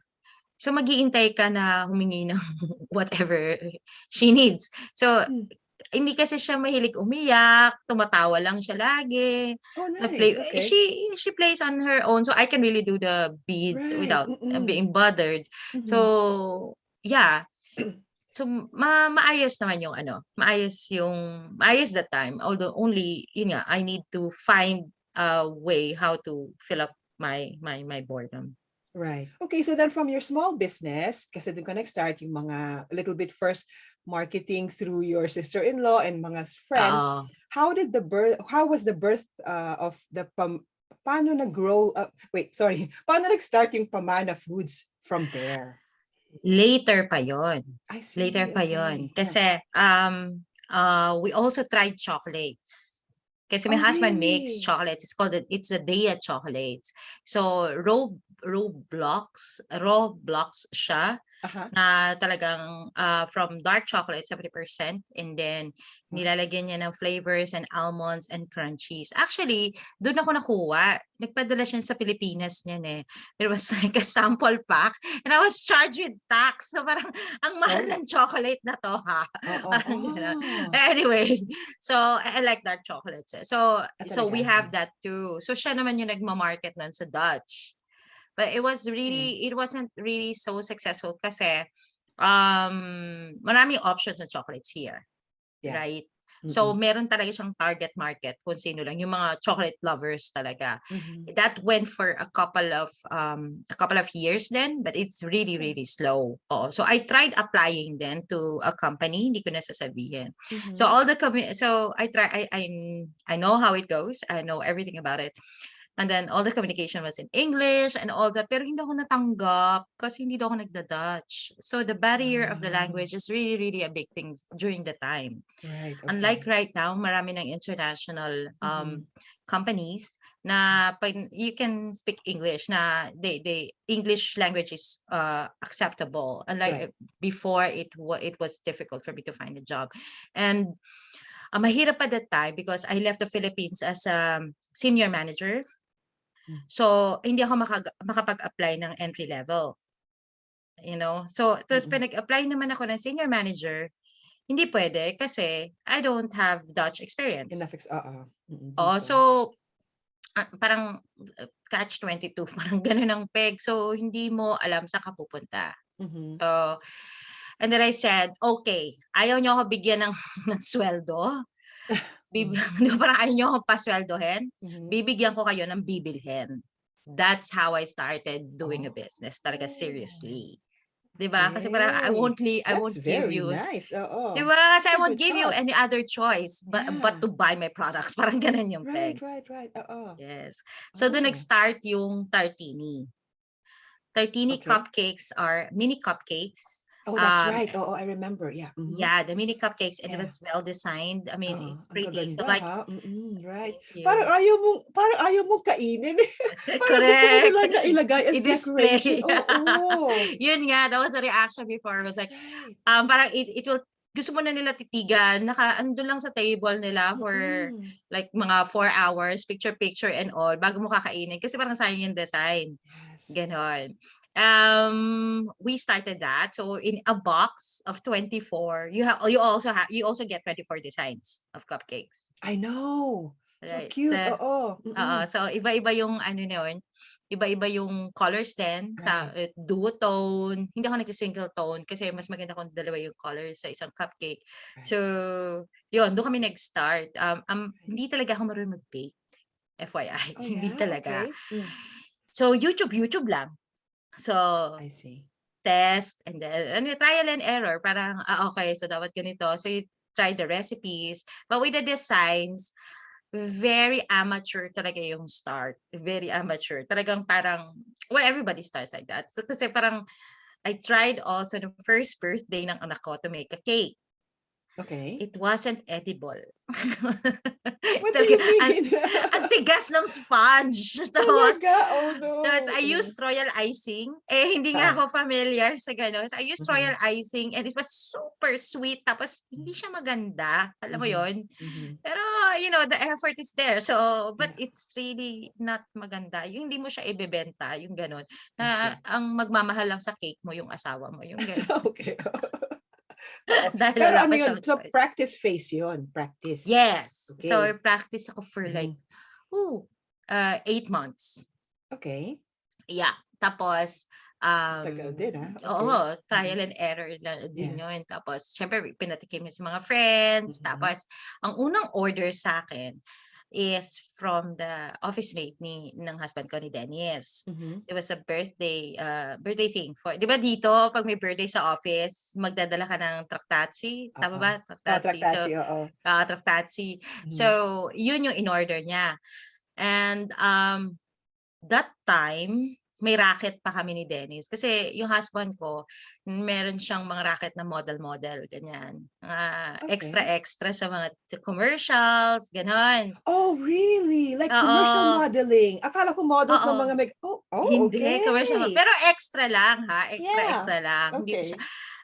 So, mag-iintay ka na humingi ng whatever she needs. So, Hmm. hindi kasi siya mahilig umiyak, tumatawa lang siya lagi, Oh, na-play nice. Okay. she plays on her own, so I can really do the beads Right. without Mm. being bothered. Mhm. So, yeah. So, maayos naman yung ano, maayos that time. Although only, yun nga, I need to find a way how to fill up my boredom. Right. Okay, so then from your small business, kasi doon ka nag-start yung mga a little bit first marketing through your sister-in-law and mga friends, Oo. how was the birth of paano nag-grow paano nag-start yung Pamana Foods from there? Later pa yon. I Later see. pa yon. Okay. Yeah. Kasi, we also tried chocolates. Kasi my Oh, husband makes really? chocolates. It's a Daya chocolates. So, raw blocks siya Uh-huh. na talagang from dark chocolate, 70%, and then Wow. nilalagyan niya ng flavors and almonds and crunchies. Actually, doon ako nakuha. Nagpadala siya sa Pilipinas niyan eh. There was like a sample pack and I was charged with tax. So parang, ang mahal Oh. ng chocolate na to ha. Oo. Parang gano'n. Oh. Anyway, so I like dark chocolates eh. So we Talaga. have that too. So siya naman yung nagma-market nun sa Dutch. But Okay. it wasn't really so successful kasi maraming options ng chocolates here, Yeah. right? So meron talaga siyang target market kung sino lang, yung mga chocolate lovers talaga. That went for a couple of years then, but it's really really slow. So I tried applying then to a company, hindi ko na sasabihin. So all the so I know how it goes. I know everything about it. And then all the communication was in English and all that. Pero hindi ako natanggap kasi hindi daw ako nagda-Dutch. So the barrier of the language is really, really a big thing during the time. Right. Okay. Unlike right now, marami ng international companies na you can speak English na they English language is acceptable. Unlike before, it was difficult for me to find a job. And mahirap at that time because I left the Philippines as a senior manager. So, hindi ako makapag-apply ng entry level. So, tapos pinag-apply naman ako ng senior manager, hindi pwede kasi I don't have Dutch experience. So, parang catch-22, parang ganun ang peg. So, hindi mo alam saan ka pupunta. So, and then I said, okay, ayaw niyo ako bigyan ng sweldo. Parang ayaw niyo akong pasweldohin, bibigyan ko kayo ng bibilhin. That's how I started doing a business, talaga seriously. Diba? Kasi parang I won't give you. Nice. Diba? Kasi I won't give you any other choice but to buy my products. Parang ganun yung peg. Right. Yes. So doon nag-start yung tartini. Tartini cupcakes are mini cupcakes. Oh, that's right. I remember. Yeah. Yeah, the mini cupcakes, and it was well designed. I mean, it's pretty. So like, right. Parang ayaw mong kainin. Parang gusto mo lang na ilagay as decoration. Yun nga, that was a reaction before. It was like, parang it will, gusto mo na nila titigan, ando lang sa table nila for like mga 4 hours, picture and all, bago mo kakainin. Kasi parang sayang yung design. Ganon. We started that. So in a box of 24, you also get 24 designs of cupcakes. I know. Right. So cute. So iba-iba yung iba-iba yung colors din sa duotone. Hindi ako nagsi-single tone kasi mas maganda kung dalawa yung colors sa isang cupcake. So yun, doon kami nag-start. Hindi talaga ako marunong mag-bake. FYI. Hindi talaga. So YouTube lang. So, I see. Test and then trial and error. Parang, okay, so dapat ganito. So you try the recipes. But with the designs, very amateur talaga yung start. Very amateur. Talagang parang, well, everybody starts like that. So kasi parang, I tried also the first birthday ng anak ko to make a cake. Okay. It wasn't edible. What do you mean? Ang tigas ng sponge. Tapos, oh no. Tapos I used royal icing. Hindi nga ako familiar sa gano'n. So I used royal icing and it was super sweet. Tapos hindi siya maganda. Alam mo yon. Pero, the effort is there. So, but it's really not maganda. Yung hindi mo siya ibebenta, yung gano'n. Na ang magmamahal lang sa cake mo, yung asawa mo. Yung gano'n. Okay. Dahil pero wala ano pa yun? siyang So, choice. practice phase yun. Practice. Yes. Okay. So, practice ako for like, 8 months. Okay. Yeah. Tapos, tagal din, Okay. Oo, trial and error na din yun. Tapos, syempre, pinatikim sa mga friends. Tapos, ang unang order sa akin is from the office mate ng husband ko, ni Dennis. It was a birthday thing. Di ba dito, pag may birthday sa office, magdadala ka ng traktatsi? Tama ba? Traktatsi. Traktatsi. So, yun yung in-order niya. And that time, may racket pa kami ni Dennis. Kasi yung husband ko, meron siyang mga racket na model, ganyan. Extra sa mga commercials, ganon. Oh, really? Like commercial modeling? Akala ko model sa mga Hindi, okay. Commercial. Pero extra lang, ha? Extra lang. Okay.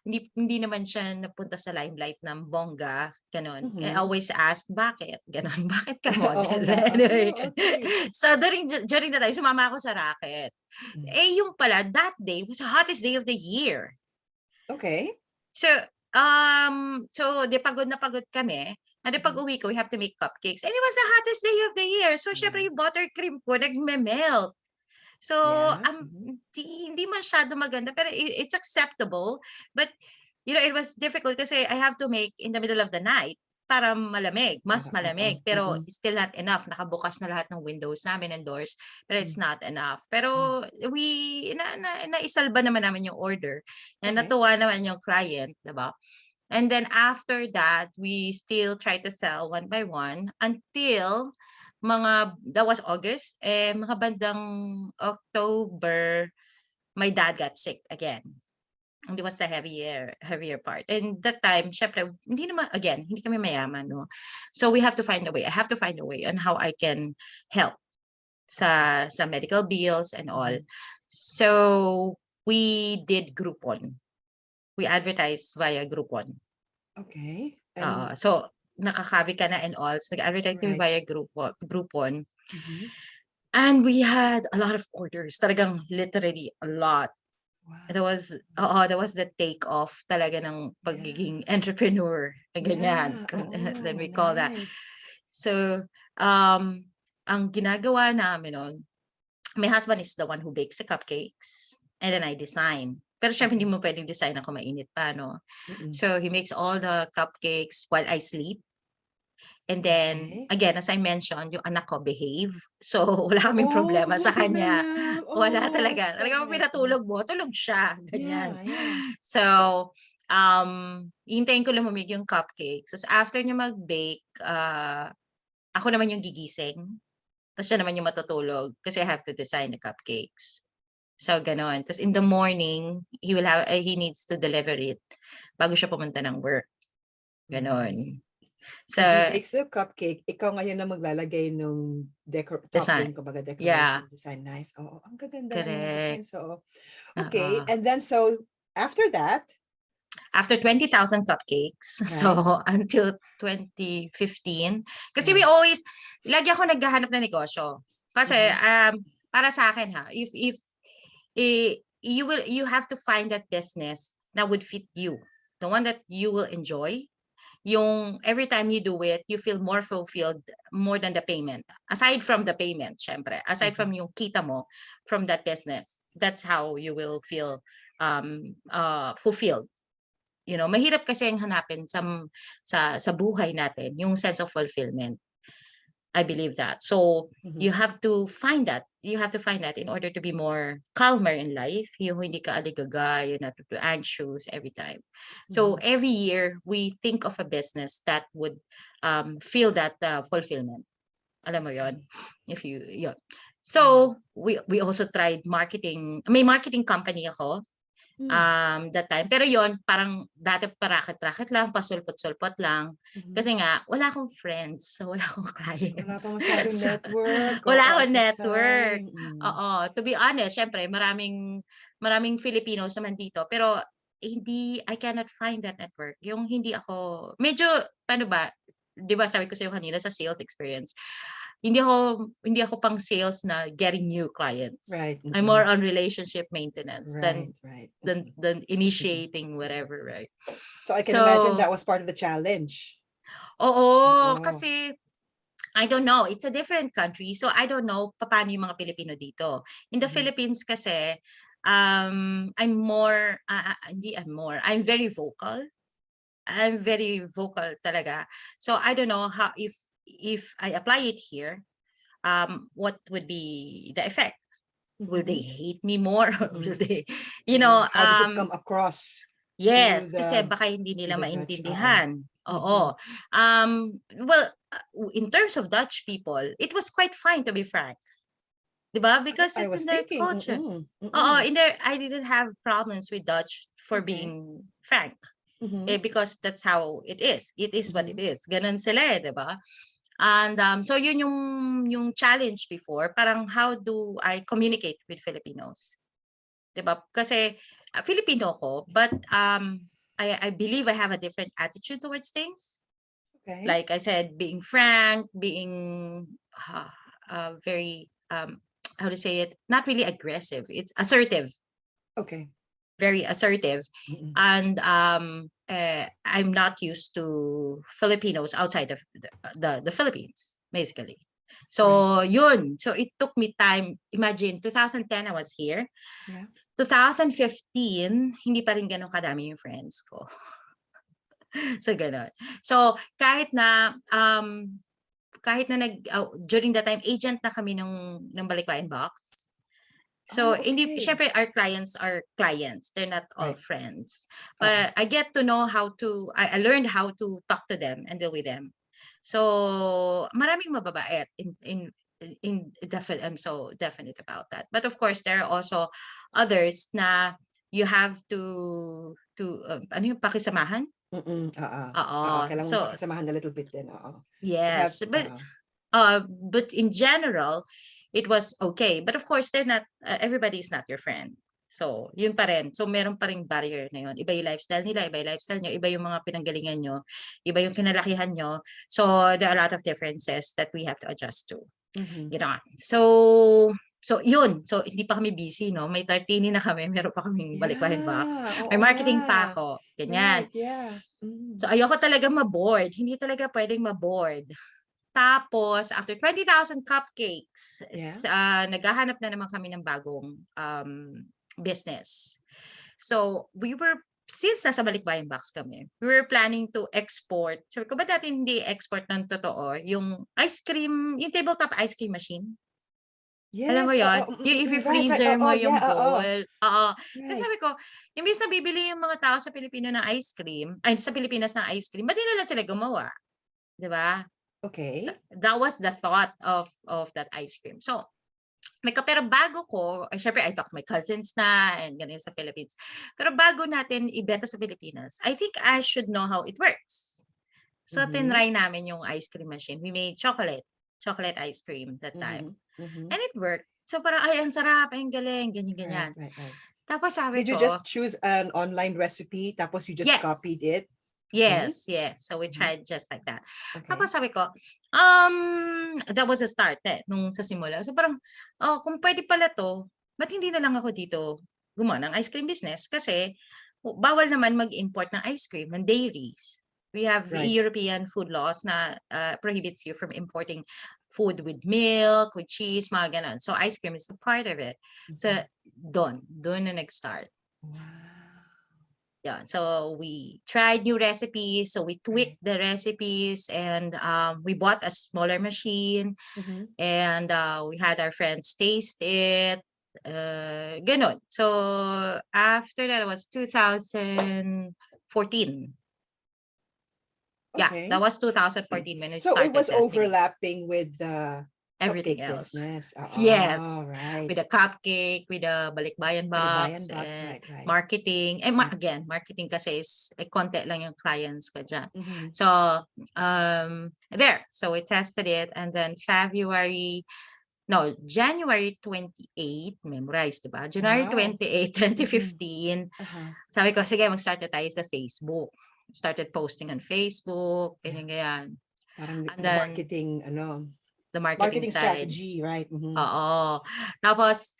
Hindi naman siya napunta sa limelight ng bongga, ganon. I always ask, bakit? Ganon, bakit ka model? Anyway. So, during the time, sumama ako sa racket. Yung pala, that day was the hottest day of the year. Okay. So, pagod na pagod kami. And pag uwi ko, we have to make cupcakes. And it was the hottest day of the year. So, syempre, yung buttercream ko, nagme-melt. So, hindi masyado maganda, pero it's acceptable. But, it was difficult kasi I have to make in the middle of the night para malamig, mas malamig. Pero Mm-mm. still not enough. Nakabukas na lahat ng windows namin and doors. Pero it's not enough. Mm. Pero naisalba naman namin yung order. And Okay. natuwa naman yung client, diba? And then after that, we still try to sell one by one until that was August, mga bandang October, my dad got sick again. And it was the heavier part. And that time, syempre, hindi kami mayaman, no? So we have to find a way. I have to find a way on how I can help sa medical bills and all. So we did Groupon. We advertised via Groupon. Okay. So nakakabi ka na and all. So nag-advertise kami via Groupon. And we had a lot of orders. Talagang literally a lot. Wow. That was the take off talaga ng pagiging entrepreneur. Ganyan. Let me call that. So, ang ginagawa namin nun, my husband is the one who bakes the cupcakes and then I design. Pero syempre hindi mo pwedeng design ako mainit pa, no? So he makes all the cupcakes while I sleep. And then, again, as I mentioned, yung anak ko behave. So, wala kaming problema sa kanya. Wala talaga. Talagang pinatulog mo, tulog siya. Ganyan. Yeah. So, hintayin ko lumamig yung cupcakes. So, after niya mag-bake, ako naman yung gigising. Tapos siya naman yung matutulog kasi I have to design the cupcakes. So, ganon. Tapos in the morning, he needs to deliver it bago siya pumunta ng work. Ganon. So he bakes the cupcake, ikaw ngayon na maglalagay nung topping, kumbaga decoration, design. Nice. Oh, ang gaganda ng mga design. So, okay. And then, so, after that? After 20,000 cupcakes, so until 2015, kasi we always, lagi ako naghahanap ng negosyo. Kasi, para sa akin if you have to find that business that would fit you, the one that you will enjoy. Yung every time you do it, you feel more fulfilled more than the payment. Aside from the payment, syempre. Aside from yung kita mo from that business, that's how you will feel fulfilled. You know, mahirap kasi ang hanapin sa buhay natin, yung sense of fulfillment. I believe that. So you have to find that. You have to find that in order to be more calmer in life. Yung hindi ka aligaga, you're not too anxious every time. So every year we think of a business that would feel that fulfillment. Alam mo yon? So we also tried marketing. May marketing company ako. That time. Pero yon parang dati parakit-rakit lang, pasulpot-sulpot lang. Kasi nga, wala akong friends. So wala akong clients. Wala pa masyadong network. Wala akong network. Oo. To be honest, syempre, maraming Filipinos naman dito. Pero I cannot find that network. Yung hindi ako, medyo, paano ba, di ba sabi ko sa'yo kanina sa sales experience, hindi ako pang sales na getting new clients. I'm more on relationship maintenance than initiating whatever, right? So I can imagine that was part of the challenge. Oo, kasi I don't know, it's a different country. So I don't know paano yung mga Pilipino dito. In the Philippines kasi I'm very vocal. I'm very vocal talaga. So I don't know how if I apply it here, what would be the effect? Will they hate me more? Or will they, how does it come across? Yes, kasi baka hindi nila maintindihan. Oo. Well, in terms of Dutch people, it was quite fine to be frank. Diba? Because it's in their culture. I didn't have problems with Dutch for being frank. Because that's how it is. It is what it is. Ganun sila, diba? And so yun yung challenge before, parang how do I communicate with Filipinos? Diba? Kasi Filipino ko, but I believe I have a different attitude towards things. Okay. Like I said, being frank, being very how to say it, not really aggressive. It's assertive. Okay. Very assertive. And I'm not used to Filipinos outside of the Philippines, basically. So yun. So it took me time. Imagine, 2010 I was here. 2015, hindi pa rin ganun kadami yung friends ko. So, gano'n. So, during that time, agent na kami ng Balikbayan Box. So, hindi, Okay. syempre, our clients are clients. They're not all Right. friends. But I get to know I learned how to talk to them and deal with them. So, maraming mababait I'm so definite about that. But of course, there are also others na you have ano yung pakisamahan? Oo. Kailangan mo So, pakisamahan a little bit din. You have, yes. But in general, it was okay. But of course, they're not, everybody is not your friend. So, yun pa rin. So, meron pa ring barrier na yun. Iba yung lifestyle nila, iba yung lifestyle nyo, iba yung mga pinanggalingan nyo, iba yung kinalakihan nyo. So, there are a lot of differences that we have to adjust to. Gano'n. So, yun. So, hindi pa kami busy, no? May 13 na kami, meron pa kaming Balikbayan Box. May marketing pa ako. Ganyan. Right, yeah. So, ayoko talaga ma-board. Hindi talaga pwedeng ma-board. Tapos, after 20,000 cupcakes, naghahanap na naman kami ng bagong business. So, since nasa Balikbayan Box kami, we were planning to export. Sabi ko, ba't natin hindi export ng totoo? Yung ice cream, yung tabletop ice cream machine. Yes. Alam mo yun? Yung if freezer mo yung bowl. Kasi sabi ko, imbis na bibili yung mga tao sa sa Pilipinas ng ice cream, ba't di na lang sila gumawa? Diba? Okay. That was the thought of that ice cream. So, pero bago ko, syempre I talked to my cousins na and ganyan sa Philippines. Pero bago natin ibenta sa Pilipinas, I think I should know how it works. So, tinry namin yung ice cream machine. We made chocolate ice cream that time. And it worked. So, parang, ay, ang sarap, ay, ang galing, ganyan. Right. Tapos sabi ko, did you just choose an online recipe, tapos you just copied it? Yes. So we tried just like that. Okay. Tapos sabi ko, that was a start nung sa simula. So parang, kung pwede pala to, ba't hindi na lang ako dito gumawa ng ice cream business? Kasi bawal naman mag-import ng ice cream ng dairies. We have European food laws na prohibits you from importing food with milk, with cheese, mga ganun. So ice cream is a part of it. So doon na nag-start. Wow. Yeah, so we tried new recipes. So we tweaked the recipes, and we bought a smaller machine, and we had our friends taste it. Ganon. So after that, it was 2014. Okay. Yeah, that was 2014 when we so started. So it was testing overlapping with the everything cupcake else. business. Yes. Right. With a cupcake, with a Balikbayan Box, and right. marketing. And again, marketing kasi is konti lang yung clients ka dyan. So, there. So we tested it, and then January 28, memorized, diba? January 28, 2015, sabi ko, sige, mag-start na tayo sa Facebook. Started posting on Facebook, ganyan. Parang and then, the marketing side. Strategy, right? Oo. Tapos,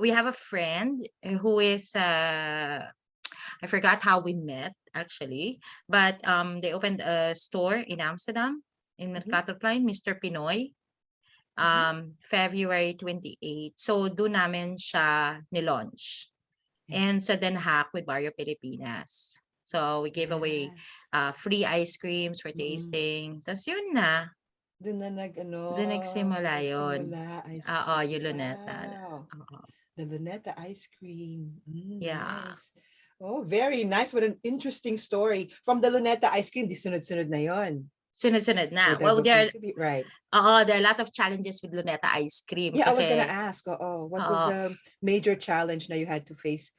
we have a friend who is, I forgot how we met, actually, but they opened a store in Amsterdam, in Mercatorplein, Mr. Pinoy, February 28. So, doon namin siya nilaunch. And sa Den Haag with Barrio Pilipinas. So, we gave away free ice creams for tasting. Tapos yun na. Doon nagsimula yun. Yung Luneta. Wow. The Luneta ice cream. Yeah. Nice. Oh, very nice. What an interesting story. From the Luneta ice cream, di sunod-sunod na yon. Sunod-sunod na. Well, there are a lot of challenges with Luneta ice cream. Yeah, kasi, I was gonna ask, what was the major challenge that you had to face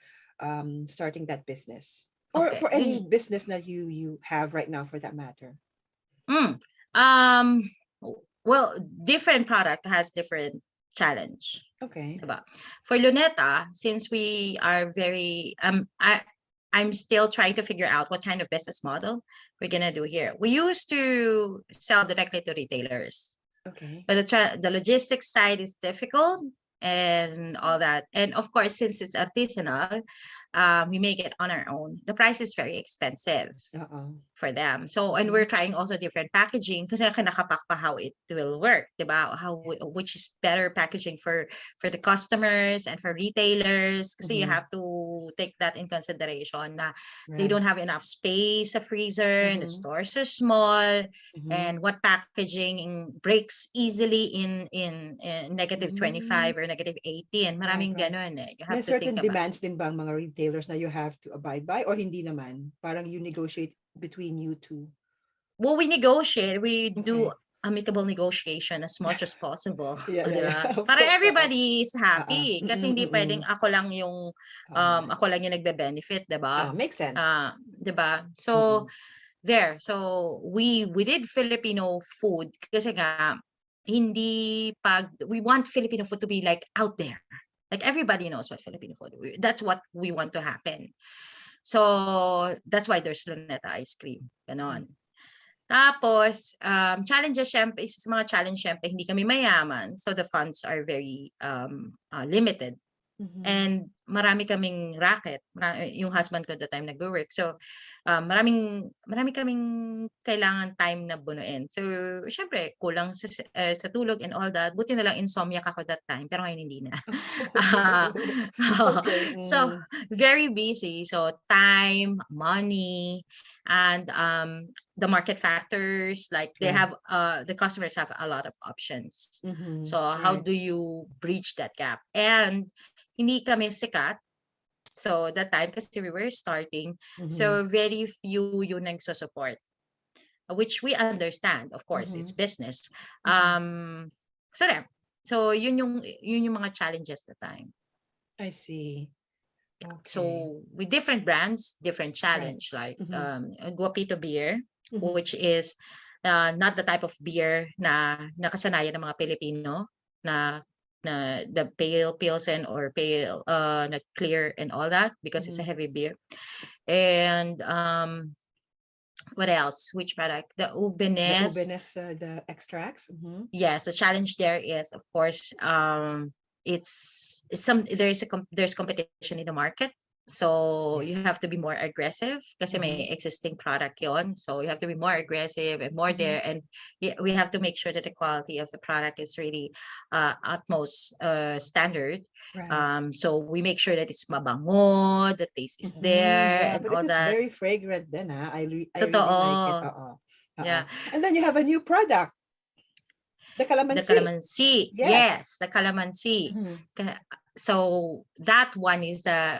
starting that business? Or for any business that you have right now, for that matter? Well, different product has different challenge. Okay. Diba? For Luneta, since we are very, I'm still trying to figure out what kind of business model we're gonna do here. We used to sell directly to retailers. Okay. But the logistics side is difficult and all that. And of course, since it's artisanal, we make it on our own, the price is very expensive for them. So, and we're trying also different packaging kasi kinakapak pa how it will work, diba? Which is better packaging for the customers and for retailers kasi you have to take that in consideration na they don't have enough space, a freezer, and the stores are small, and what packaging breaks easily in negative 25 or negative 18. Maraming ganun eh. You have May to think certain about demands din ba ang mga retailers na you have to abide by or hindi naman? Parang you negotiate between you two? Well, we negotiate. We do amicable negotiation as much as possible. Para everybody is happy. Kasi hindi pwedeng ako lang yung nagbe-benefit, diba? Makes sense. Diba? So, there. So, we did Filipino food kasi nga, we want Filipino food to be like out there. Like everybody knows what Filipino food. That's what we want to happen. So, that's why there's Luneta ice cream. Ganon. Tapos, challenges, syempre, isa sa mga challenge, syempre, hindi kami mayaman. So, the funds are very limited. And marami kaming racket. Yung husband ko at the time nag-work. So, marami kaming kailangan time na bunuin. So, syempre, kulang sa tulog and all that. Buti na lang insomniac ako that time. Pero ngayon hindi na. So, very busy. So, time, money, and the market factors, like they have, the customers have a lot of options. So, how do you bridge that gap? And hindi kami sikat. So, that time, kasi we were starting, so very few yung nagsusupport, which we understand. Of course, it's business. So, there. So, yun yung mga challenges that time. I see. So, with different brands, different challenge, like Guapito beer, which is not the type of beer na nakasanayan ng mga Pilipino, na the pale pilsen or pale na clear and all that, because it's a heavy beer. And what else? Which product? The ubenes. The extracts. Yes, the challenge there is, of course, there's competition in the market. So you have to be more aggressive kasi may existing product yon. So you have to be more aggressive and more there. And we have to make sure that the quality of the product is really utmost standard. So we make sure that it's mabango, the taste is there, and but all it is that. very fragrant then. I really like it. Yeah. And then you have a new product. The calamansi. The calamansi. Yes, the calamansi. So that one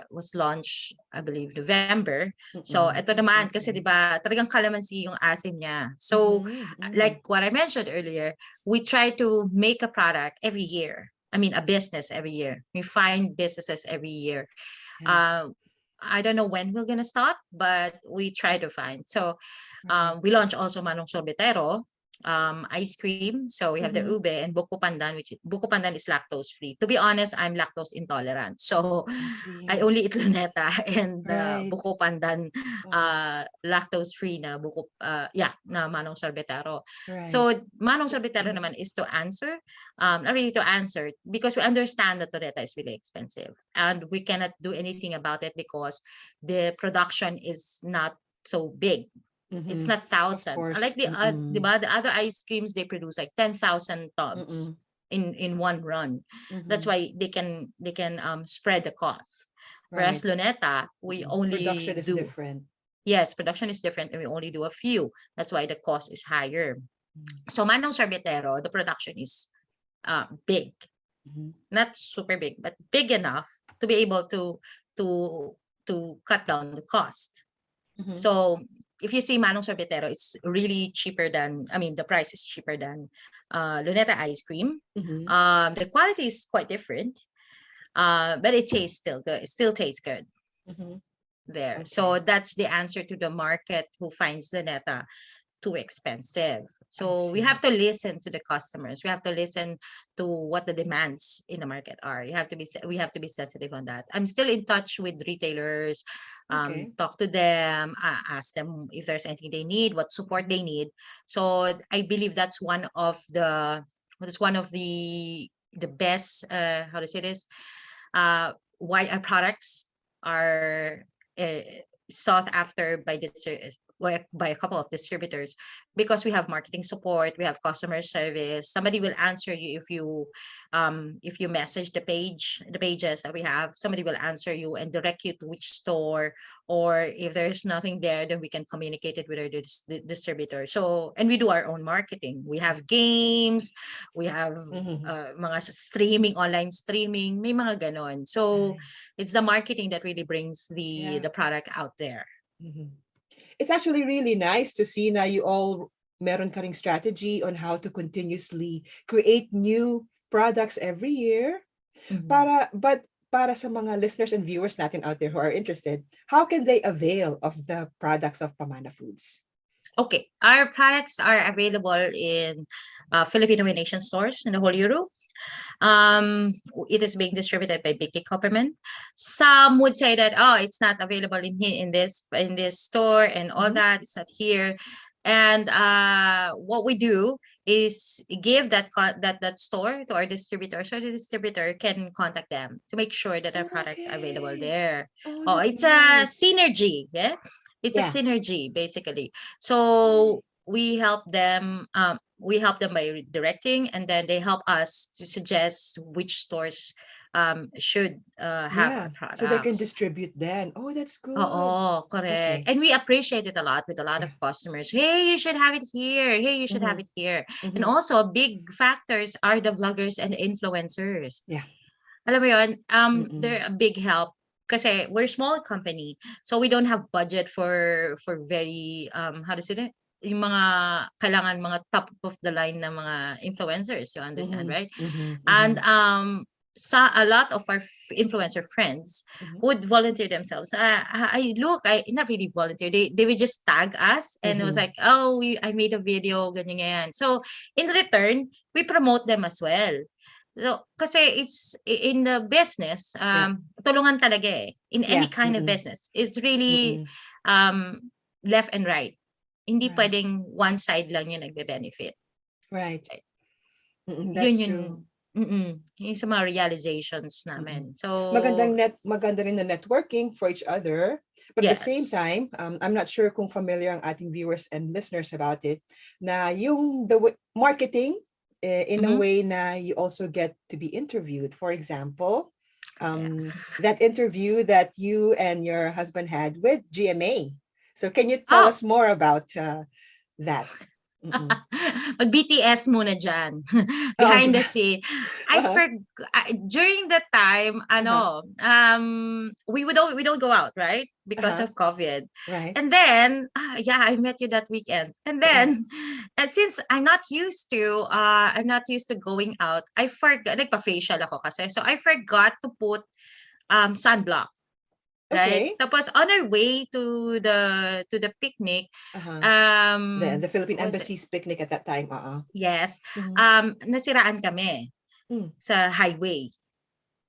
was launched, I believe, November. So ito naman, kasi diba, talagang calamansi yung asim niya. So like what I mentioned earlier, we try to make a product every year. I mean, a business every year. We find businesses every year. I don't know when we're gonna start, but we try to find. So we launched also Manong Sorbetero, ice cream. So we have the ube and buko pandan, which buko pandan is lactose free. To be honest, I'm lactose intolerant. So I only eat luneta and buko pandan lactose free na buko na Manong Sorbetero. So Manong Sorbetero naman is to answer, not really to answer, because we understand that luneta is really expensive and we cannot do anything about it because the production is not so big. It's not thousands. Unlike the other ice creams, they produce like 10,000 tubs in one run. That's why they can spread the cost. Whereas Luneta, we only production is different. Yes, production is different, and we only do a few. That's why the cost is higher. So Manong Sorbetero, the production is big, not super big, but big enough to be able to cut down the cost. So if you see Manong Sorbetero, it's really cheaper than, the price is cheaper than Luneta ice cream. The quality is quite different, but it tastes still good. It still tastes good there. So that's the answer to the market who finds Luneta too expensive. So we have to listen to the customers. We have to listen to what the demands in the market are. We have to be sensitive on that. I'm still in touch with retailers, talk to them, ask them if there's anything they need, what support they need. So I believe that's one of the best, how to say this, why our products are uh, sought after by a couple of distributors, because we have marketing support, we have customer service. Somebody will answer you if you message the pages that we have. Somebody will answer you and direct you to which store, or if there's nothing there, then we can communicate it with our distributor. So, and we do our own marketing. We have games, we have mga streaming, online streaming, may mga ganon. So it's the marketing that really brings the product out there. It's actually really nice to see na you all meron ka ring strategy on how to continuously create new products every year. Para sa mga listeners and viewers natin out there who are interested, how can they avail of the products of Pamana Foods? Okay, our products are available in Filipino Nation stores in the whole Europe. It is being distributed by Big Copperman. Some would say that, oh, it's not available in this store and all that. It's not here. And what we do is give that store to our distributor, so the distributor can contact them to make sure that our products are available there. It's a synergy, yeah. It's a synergy basically. So we help them. We help them by directing, and then they help us to suggest which stores should have our products. So they can distribute then. Oh, that's good. Oh, correct. Okay. And we appreciate it a lot with a lot of customers. Hey, you should have it here. Hey, you should have it here. And also, big factors are the vloggers and the influencers. Yeah. Alam mo yun, they're a big help. Kasi we're a small company, so we don't have budget for very how to say it, yung mga kailangan mga top of the line na mga influencers, you understand, right? And a lot of our influencer friends would volunteer themselves. I not really volunteer. They would just tag us, and it was like, oh, I made a video, ganyan. So in return, we promote them as well. So, kasi it's in the business, tulungan talaga eh. In any kind of business, it's really left and right. Hindi pwedeng one side lang yung nagbe-benefit. Right. That's true. Yung sa mga realizations namin. So maganda rin na networking for each other. But at the same time, I'm not sure kung familiar ang ating viewers and listeners about it, na yung the marketing in a way na you also get to be interviewed. For example, that interview that you and your husband had with GMA. So can you tell us more about that? Mag-BTS muna dyan. Behind the scene. During that time, we don't go out, right? Because of COVID. Right. And then, I met you that weekend. And then, and since I'm not used to going out, I forgot, nagpa-facial ako kasi. So I forgot to put sunblock. Right. Tapos on our way to the picnic, the Philippine Embassy's picnic at that time. Yes. Nasiraan kami sa highway.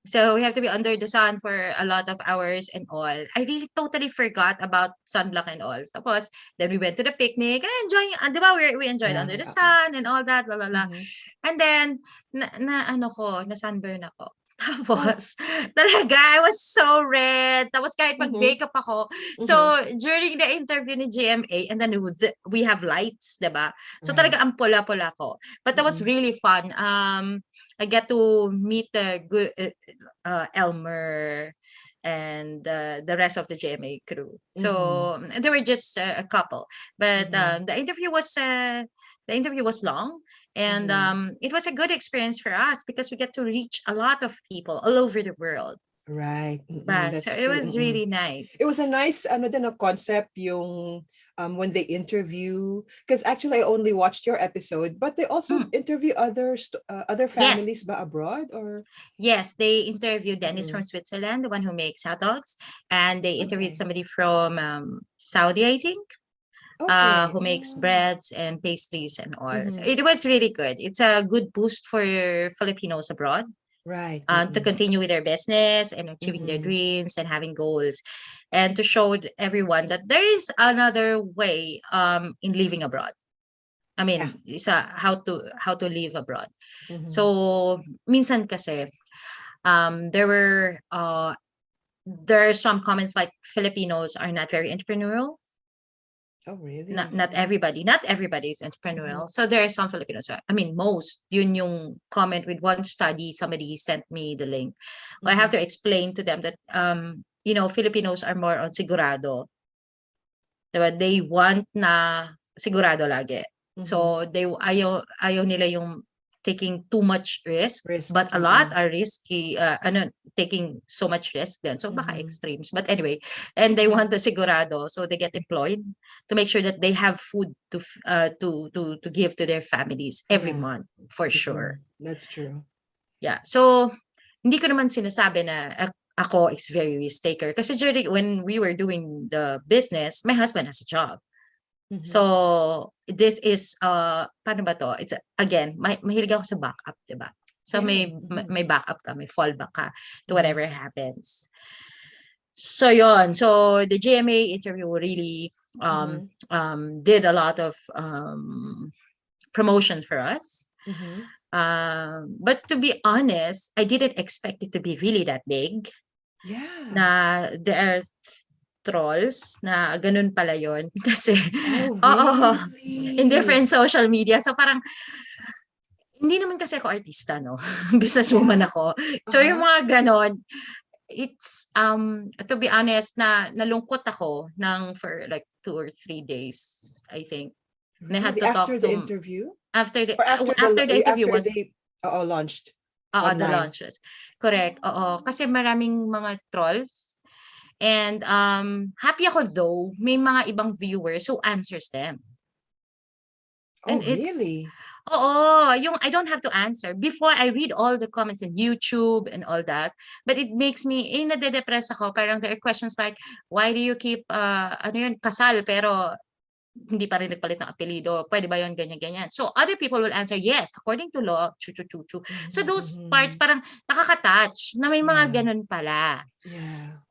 So we have to be under the sun for a lot of hours and all. I really totally forgot about sunblock and all. Tapos then we went to the picnic and enjoying, di ba, we enjoyed under the sun and all that, blah blah blah. And then na sunburn ako. Tapos, talaga, I was so red. Tapos kahit mag-makeup ako. So, during the interview ni GMA, and then we have lights, diba? So, talaga ang pula-pula ko. But that was really fun. I get to meet Elmer and the rest of the GMA crew. So, they were just a couple. But the interview was long. And it was a good experience for us because we get to reach a lot of people all over the world. Right. So it was really nice. It was a nice concept yung when they interview, because actually I only watched your episode, but they also interview other families ba abroad, or? Yes, they interviewed Dennis from Switzerland, the one who makes hot dogs, and they interviewed somebody from Saudi, I think. Who makes breads and pastries and all. So it was really good. It's a good boost for Filipinos abroad. Right. To continue with their business and achieving their dreams and having goals, and to show everyone that there is another way in living abroad. I mean, how to live abroad. So minsan kasi there were there are some comments like Filipinos are not very entrepreneurial. Oh, really? Not everybody is entrepreneurial. So there are some Filipinos. I mean, most. Yun yung comment with one study. Somebody sent me the link. I have to explain to them that Filipinos are more on sigurado. Diba? They want na sigurado lagi. So they ayaw nila yung taking too much risk, but a lot are risky, taking so much risk then. So baka extremes. But anyway, and they want the sigurado, so they get employed to make sure that they have food to give to their families every month, for sure. That's true. Yeah. So hindi ko naman sinasabi na ako is very risk taker. Kasi during when we were doing the business, my husband has a job. So this is paano ba to? It's again, mahilig ako sa backup, 'di ba? So may backup ka, may fallback ka to whatever happens. So yon. So the GMA interview really did a lot of promotion for us. But to be honest, I didn't expect it to be really that big. Yeah. Na there are trolls na ganun pala yon kasi really? in different social media. So parang hindi naman kasi ako artista, no? Businesswoman ako. So yung mga ganon, it's to be honest na nalungkot ako for like 2 or 3 days, I think. Really? After the interview? After the interview was launched. The launches. Correct. Kasi maraming mga trolls. And happy ako though, may mga ibang viewers who answers them. And really? Yung I don't have to answer. Before, I read all the comments in YouTube and all that. But it makes me, nade-depress ako. Parang there are questions like, why do you keep, kasal, pero hindi pa rin nagpalit ng apelido. Pwede ba yun, ganyan-ganyan? So, other people will answer, yes, according to law, chu-chu-chu-chu. So, those parts parang nakaka-touch na may mga ganun pala. Yeah.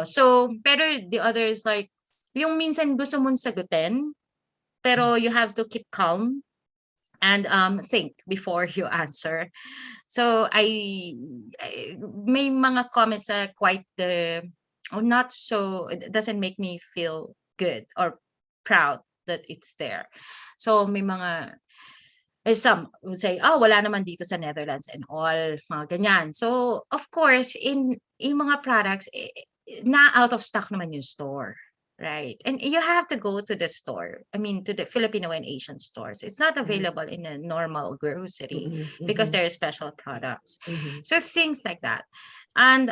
So, pero the others like, yung minsan gusto mong sagutin, pero you have to keep calm and think before you answer. So, may mga comments na quite not so, it doesn't make me feel good or proud that it's there. So, may mga some would say, wala naman dito sa Netherlands and all, mga ganyan. So, of course, in mga products, na out of stock naman yung store, right? And you have to go to the store. I mean, to the Filipino and Asian stores. It's not available in a normal grocery because there are special products. So things like that. And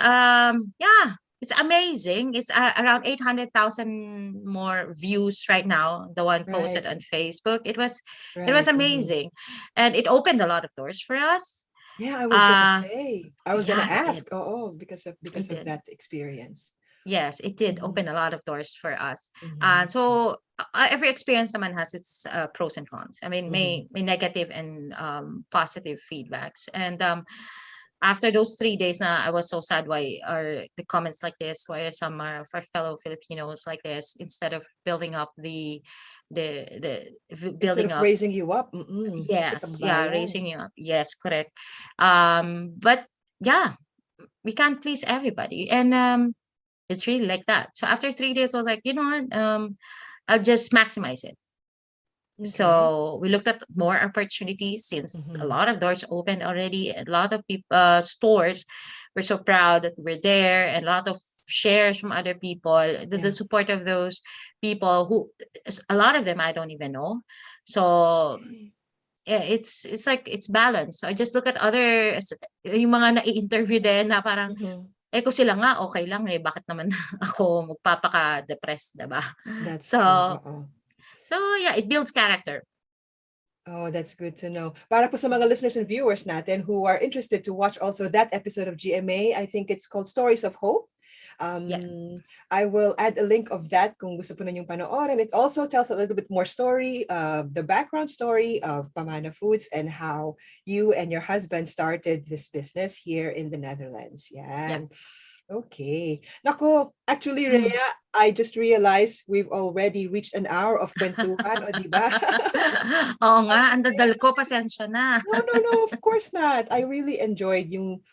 it's amazing. It's around 800,000 more views right now. The one posted on Facebook. It was amazing, and it opened a lot of doors for us. Yeah, I was gonna say. I was gonna ask. Because of that experience. Yes, it did open a lot of doors for us. So every experience naman has its pros and cons. I mean, may negative and positive feedbacks. And after those 3 days, I was so sad. Why are the comments like this? Why are some of our fellow Filipinos like this? Instead of building up building up, raising you up. Yes, raising you up. Yes, correct. But yeah, we can't please everybody, and it's really like that. So after 3 days, I was like, you know what? I'll just maximize it. Okay. So we looked at more opportunities since a lot of doors opened already. A lot of people, stores were so proud that we're there, and a lot of shares from other people, the support of those people who, a lot of them I don't even know. So it's like it's balanced. So I just look at other, yung mga na-interview din na parang, kung sila nga okay lang bakit naman ako magpapaka-depressed, diba? That's so yeah, it builds character. Oh, that's good to know. Para po sa mga listeners and viewers natin who are interested to watch also that episode of GMA, I think it's called Stories of Hope. Yes. I will add a link of that kung gusto po ninyong panoorin. It also tells a little bit more story, the background story of Pamana Foods and how you and your husband started this business here in the Netherlands. Yeah. Yep. Okay. Nako, actually, Rhea, I just realized we've already reached an hour of kwentuhan, o diba? Oo nga, ang dadal ko, pasensya na. No, of course not. I really enjoyed yung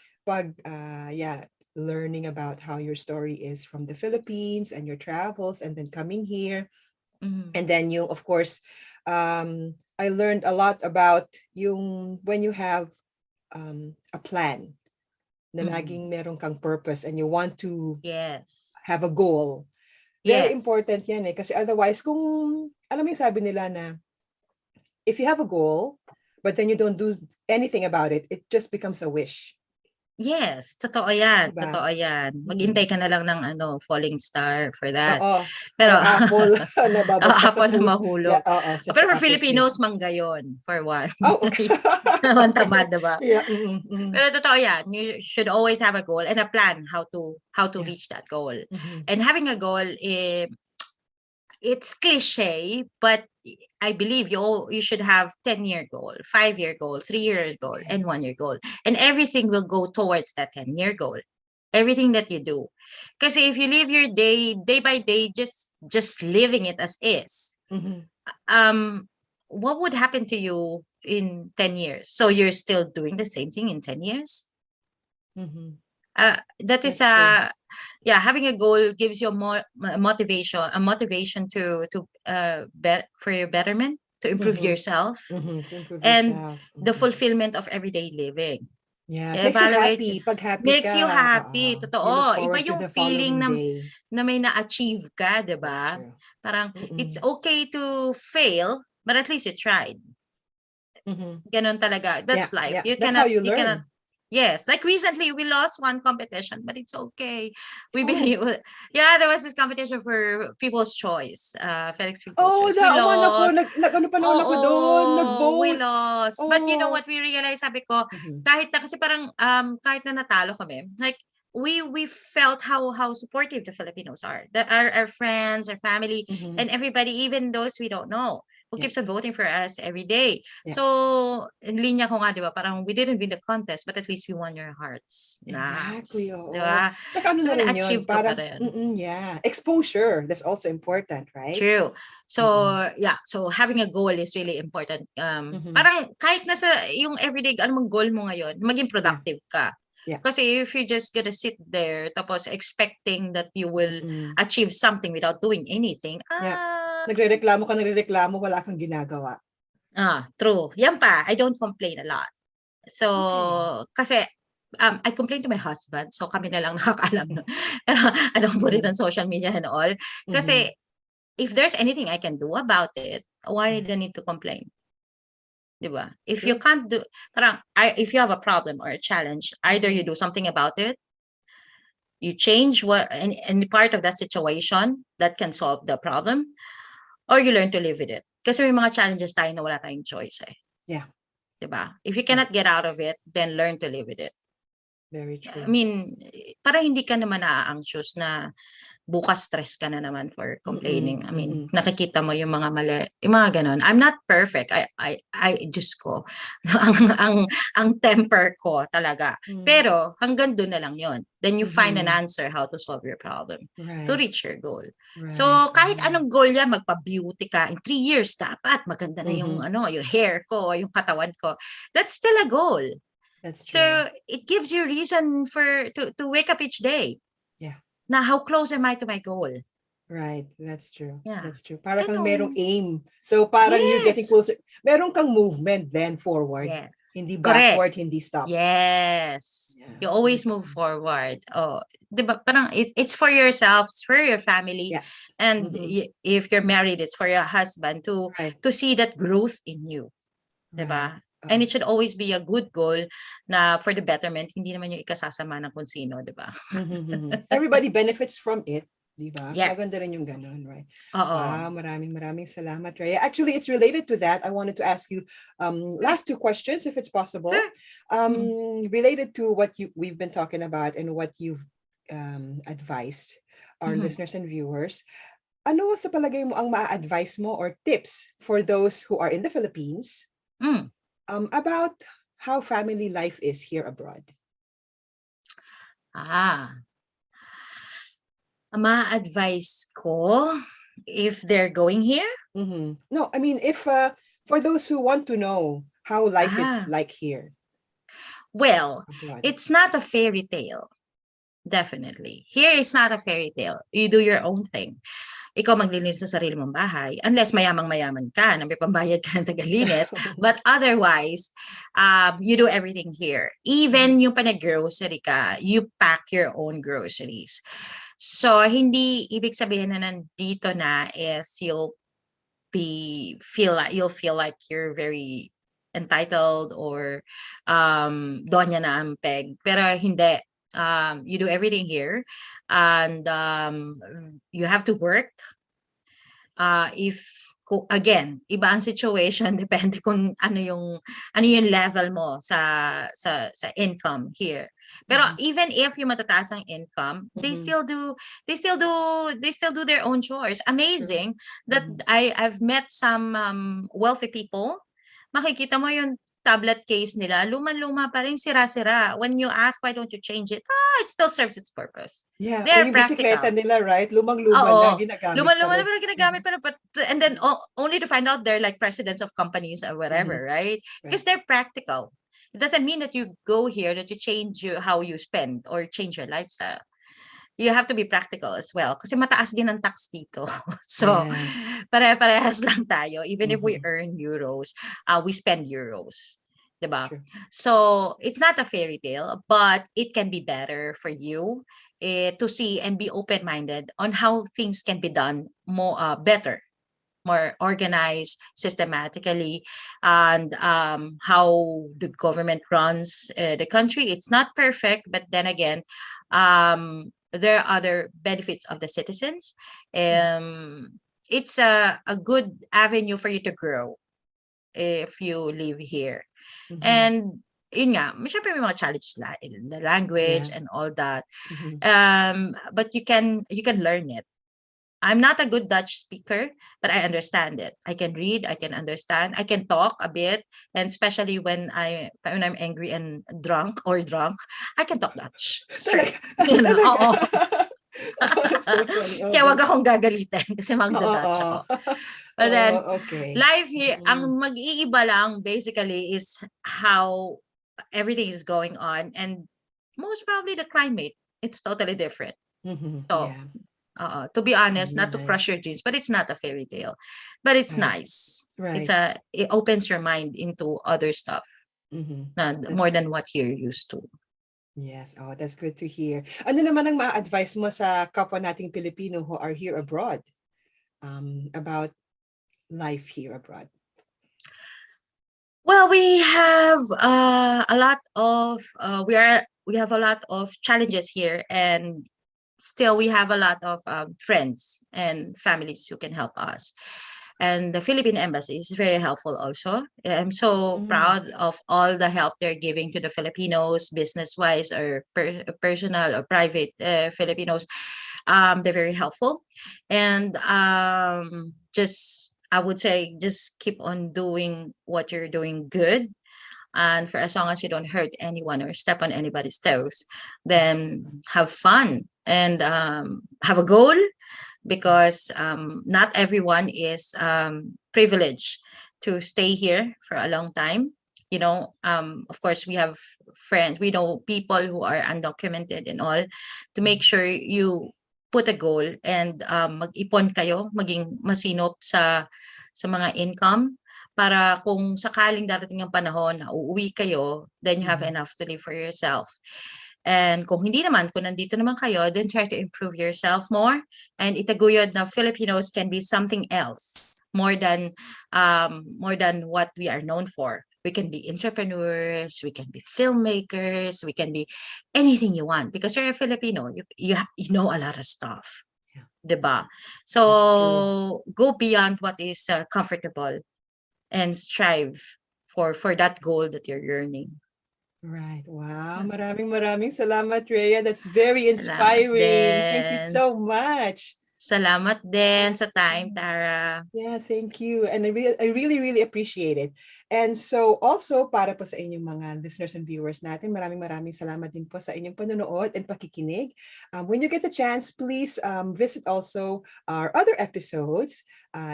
learning about how your story is from the Philippines and your travels and then coming here. And then you, of course, I learned a lot about yung when you have a plan na laging meron kang purpose and you want to have a goal. Very important yan eh. Kasi otherwise, kung, alam mo yung sabi nila na, if you have a goal, but then you don't do anything about it, it just becomes a wish. Yes, totoo yan. Diba? Totoo yan. Maghintay ka na lang ng falling star for that. Oo. Pero or apple na babagsak sa apple na puno. mahulog. Yeah, oo, Pero for apple Filipinos, tree. mangga yun, for one. Oh, okay. Naman tamad, diba? Yeah. Pero totoo yan. You should always have a goal and a plan how to reach that goal. And having a goal, it's cliche, but I believe you should have 10-year goal, 5-year goal, 3-year goal, and 1-year goal. And everything will go towards that 10-year goal. Everything that you do. Because if you live your day by day, just living it as is, what would happen to you in 10 years? So you're still doing the same thing in 10 years? That is having a goal gives you more motivation to for your betterment, to improve yourself, and the fulfillment of everyday living. Yeah, makes you happy. Pag happy makes ka, you happy. Totoo. Iba yung feeling na may na-achieve ka, diba? Parang it's okay to fail, but at least you tried. Ganon talaga. That's life. You cannot, how you learn. Yes, like recently we lost one competition, but it's okay. We believe, there was this competition for People's Choice, Felix People's Choice. We lost. We lost. But you know what we realized, sabi ko, kahit na kasi parang kahit na natalo kami, like we felt how supportive the Filipinos are. Our friends, our family, and everybody, even those we don't know, who keeps on voting for us every day. So, in linya ko nga, di ba, parang we didn't win the contest, but at least we won your hearts. Exactly. Di ba? Tsaka ano so, na rin yun, parang, exposure, that's also important, right? True. So, so having a goal is really important. Parang kahit nasa yung everyday, anong goal mo ngayon, maging productive ka. Kasi if you're just gonna sit there tapos expecting that you will achieve something without doing anything, nagrereklamo, wala kang ginagawa. True. Yan pa, I don't complain a lot. So, kasi I complain to my husband, so kami na lang nakakaalam nun. I don't put it on social media and all. Kasi if there's anything I can do about it, why do I need to complain? Diba? If you can't do, if you have a problem or a challenge, either you do something about it, you change any part of that situation that can solve the problem, or you learn to live with it. Kasi may mga challenges tayo na wala tayong choice eh. Yeah. Diba? If you cannot get out of it, then learn to live with it. Very true. I mean, para hindi ka naman na-anxious na bukas stress ka na naman for complaining. I mean, nakikita mo yung mga mali, yung mga ganon. I'm not perfect. Diyos ko. ang temper ko talaga. Pero hanggang doon na lang yon. Then you find an answer how to solve your problem to reach your goal. So kahit anong goal yan, magpa-beauty ka in 3 years dapat maganda na yung yung hair ko, yung katawan ko. That's still a goal. That's true. So it gives you reason to wake up each day. Na how close am I to my goal? Right, that's true. Yeah. That's true. Para kang merong aim. So parang you're getting closer. Meron kang movement then forward. Yeah. Hindi backward, hindi stop. Yes. Yeah. You always move forward. Oh, diba? Parang it's for yourself, it's for your family. Yeah. And if you're married, it's for your husband to see that growth in you. Diba? And it should always be a good goal na for the betterment, hindi naman yung ikasasama ng kung sino, di ba? Everybody benefits from it, di ba? Yes. Maganda rin yung ganun, right? Wow, maraming salamat, Rhea. Actually, it's related to that. I wanted to ask you last 2 questions, if it's possible. Related to what we've been talking about and what you've advised our listeners and viewers. Ano sa palagay mo ang ma-advise mo or tips for those who are in the Philippines about how family life is here abroad? Ma-advise ko if they're going here? No, I mean, if for those who want to know how life is like here. Well, abroad. It's not a fairy tale. Definitely. Here, it's not a fairy tale. You do your own thing. Ikaw maglilinis sa sarili mong bahay unless mayamang-mayaman ka na may pambayad ka ng tagalinis. But otherwise, you do everything here. Even yung panag-grocery ka, you pack your own groceries. So, hindi ibig sabihin na nandito na is you'll feel like you're very entitled or donya na ang peg. Pero hindi. You do everything here, and you have to work. If again, iba ang situation depende kung ano yung level mo sa income here. Pero even if yung matataas ang income, they still do their own chores. Amazing that I've met some wealthy people. Makikita mo yung tablet case nila, luma-luma pa rin, sira-sira. When you ask, why don't you change it? It still serves its purpose. Yeah, They are yung practical. bisikleta nila, right? Lumang-luma na, ginagamit Luma-luma pa na rin. pero ginagamit pa rin. And then, only to find out they're like presidents of companies or whatever, right? Because they're practical. It doesn't mean that you go here, that you change how you spend or change your lifestyle. You have to be practical as well. Kasi mataas din ang tax dito. So, pare-parehas lang tayo. Even if we earn euros, we spend euros. Diba? True. So, it's not a fairy tale, but it can be better for you to see and be open-minded on how things can be done more better, more organized, systematically, and how the government runs the country. It's not perfect, but then again, there are other benefits of the citizens. It's a good avenue for you to grow if you live here. And yun nga, syempre may mga challenges in the language and all that. But you can learn it. I'm not a good Dutch speaker, but I understand it. I can read, I can understand, I can talk a bit, and especially when I'm angry and drunk, I can talk Dutch. Straight. You know, oo. So funny. Kaya wag akong gagalitin kasi magda-Dutch ako. But then, life here, ang mag-iiba lang basically is how everything is going on, and most probably the climate. It's totally different. So, to be honest, not to crush your dreams, but it's not a fairy tale. But it's nice. Right. It opens your mind into other stuff. More than what you're used to. Yes. Oh, that's good to hear. Ano naman ang ma-advise mo sa kapwa nating Filipino who are here abroad about life here abroad? Well, we have a lot of we have a lot of challenges here, and still we have a lot of friends and families who can help us. And the Philippine Embassy is very helpful also. I'm so proud of all the help they're giving to the Filipinos, business-wise or personal or private Filipinos. They're very helpful. And I would say, just keep on doing what you're doing good. And for as long as you don't hurt anyone or step on anybody's toes, then have fun and have a goal, because not everyone is privileged to stay here for a long time. You know, of course, we have friends, we know people who are undocumented and all, to make sure you put a goal and mag-ipon kayo, maging masinop sa mga income, para kung sakaling darating ang panahon na uuwi kayo, then you have enough to live for yourself. And kung hindi naman, kung nandito naman kayo, then try to improve yourself more. And itaguyod na Filipinos can be something else, more than what we are known for. We can be entrepreneurs, we can be filmmakers, we can be anything you want, because you're a Filipino, you know a lot of stuff. Yeah. Diba? So go beyond what is comfortable and strive for that goal that you're yearning. Right. Wow. Maraming salamat, Rhea. That's very inspiring. Thank you so much. Salamat din sa time, Tara. Yeah, thank you. And I really appreciate it. And so also, para po sa inyong mga listeners and viewers natin, maraming salamat din po sa inyong panonood and pakikinig. When you get the chance, please visit also our other episodes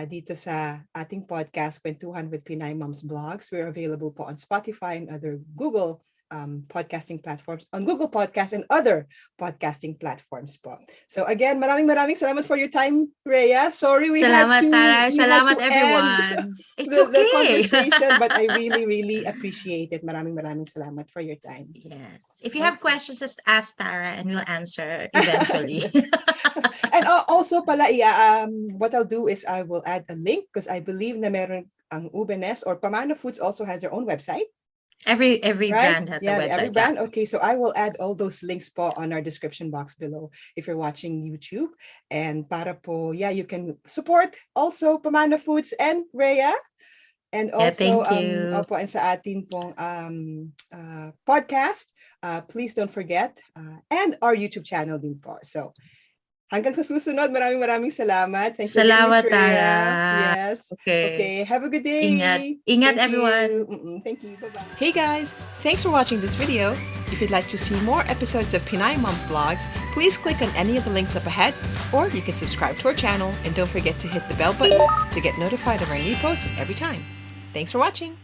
dito sa ating podcast, Kuwentuhan with Pinay Moms Blogs. We're available po on Spotify and other Google podcasting platforms, on Google Podcasts and other podcasting platforms po. So again, maraming salamat for your time, Rhea. Sorry Salamat, Tara. we Salamat, had to everyone. end It's the okay. conversation, but I really appreciate it. Maraming salamat for your time. Yes. If you have questions, just ask Tara and we'll answer eventually. And also pala, what I'll do is I will add a link because I believe na meron ang Ubenes or Pamana Foods also has their own website. Every right? brand has a website. Every brand. Okay, so I will add all those links po on our description box below if you're watching YouTube. And para po, you can support also Pamana Foods and Rhea. And also, thank you. opo, and sa atin pong podcast, please don't forget, and our YouTube channel din po. So, hanggang sa susunod, maraming salamat. Thank you, Salamat, Miss Rhea. Tara. Yes. Okay. Okay. Have a good day. Ingat everyone. Thank you. Bye-bye. Hey guys, thanks for watching this video. If you'd like to see more episodes of Pinay Mom's Vlogs, please click on any of the links up ahead, or you can subscribe to our channel and don't forget to hit the bell button to get notified of our new posts every time. Thanks for watching.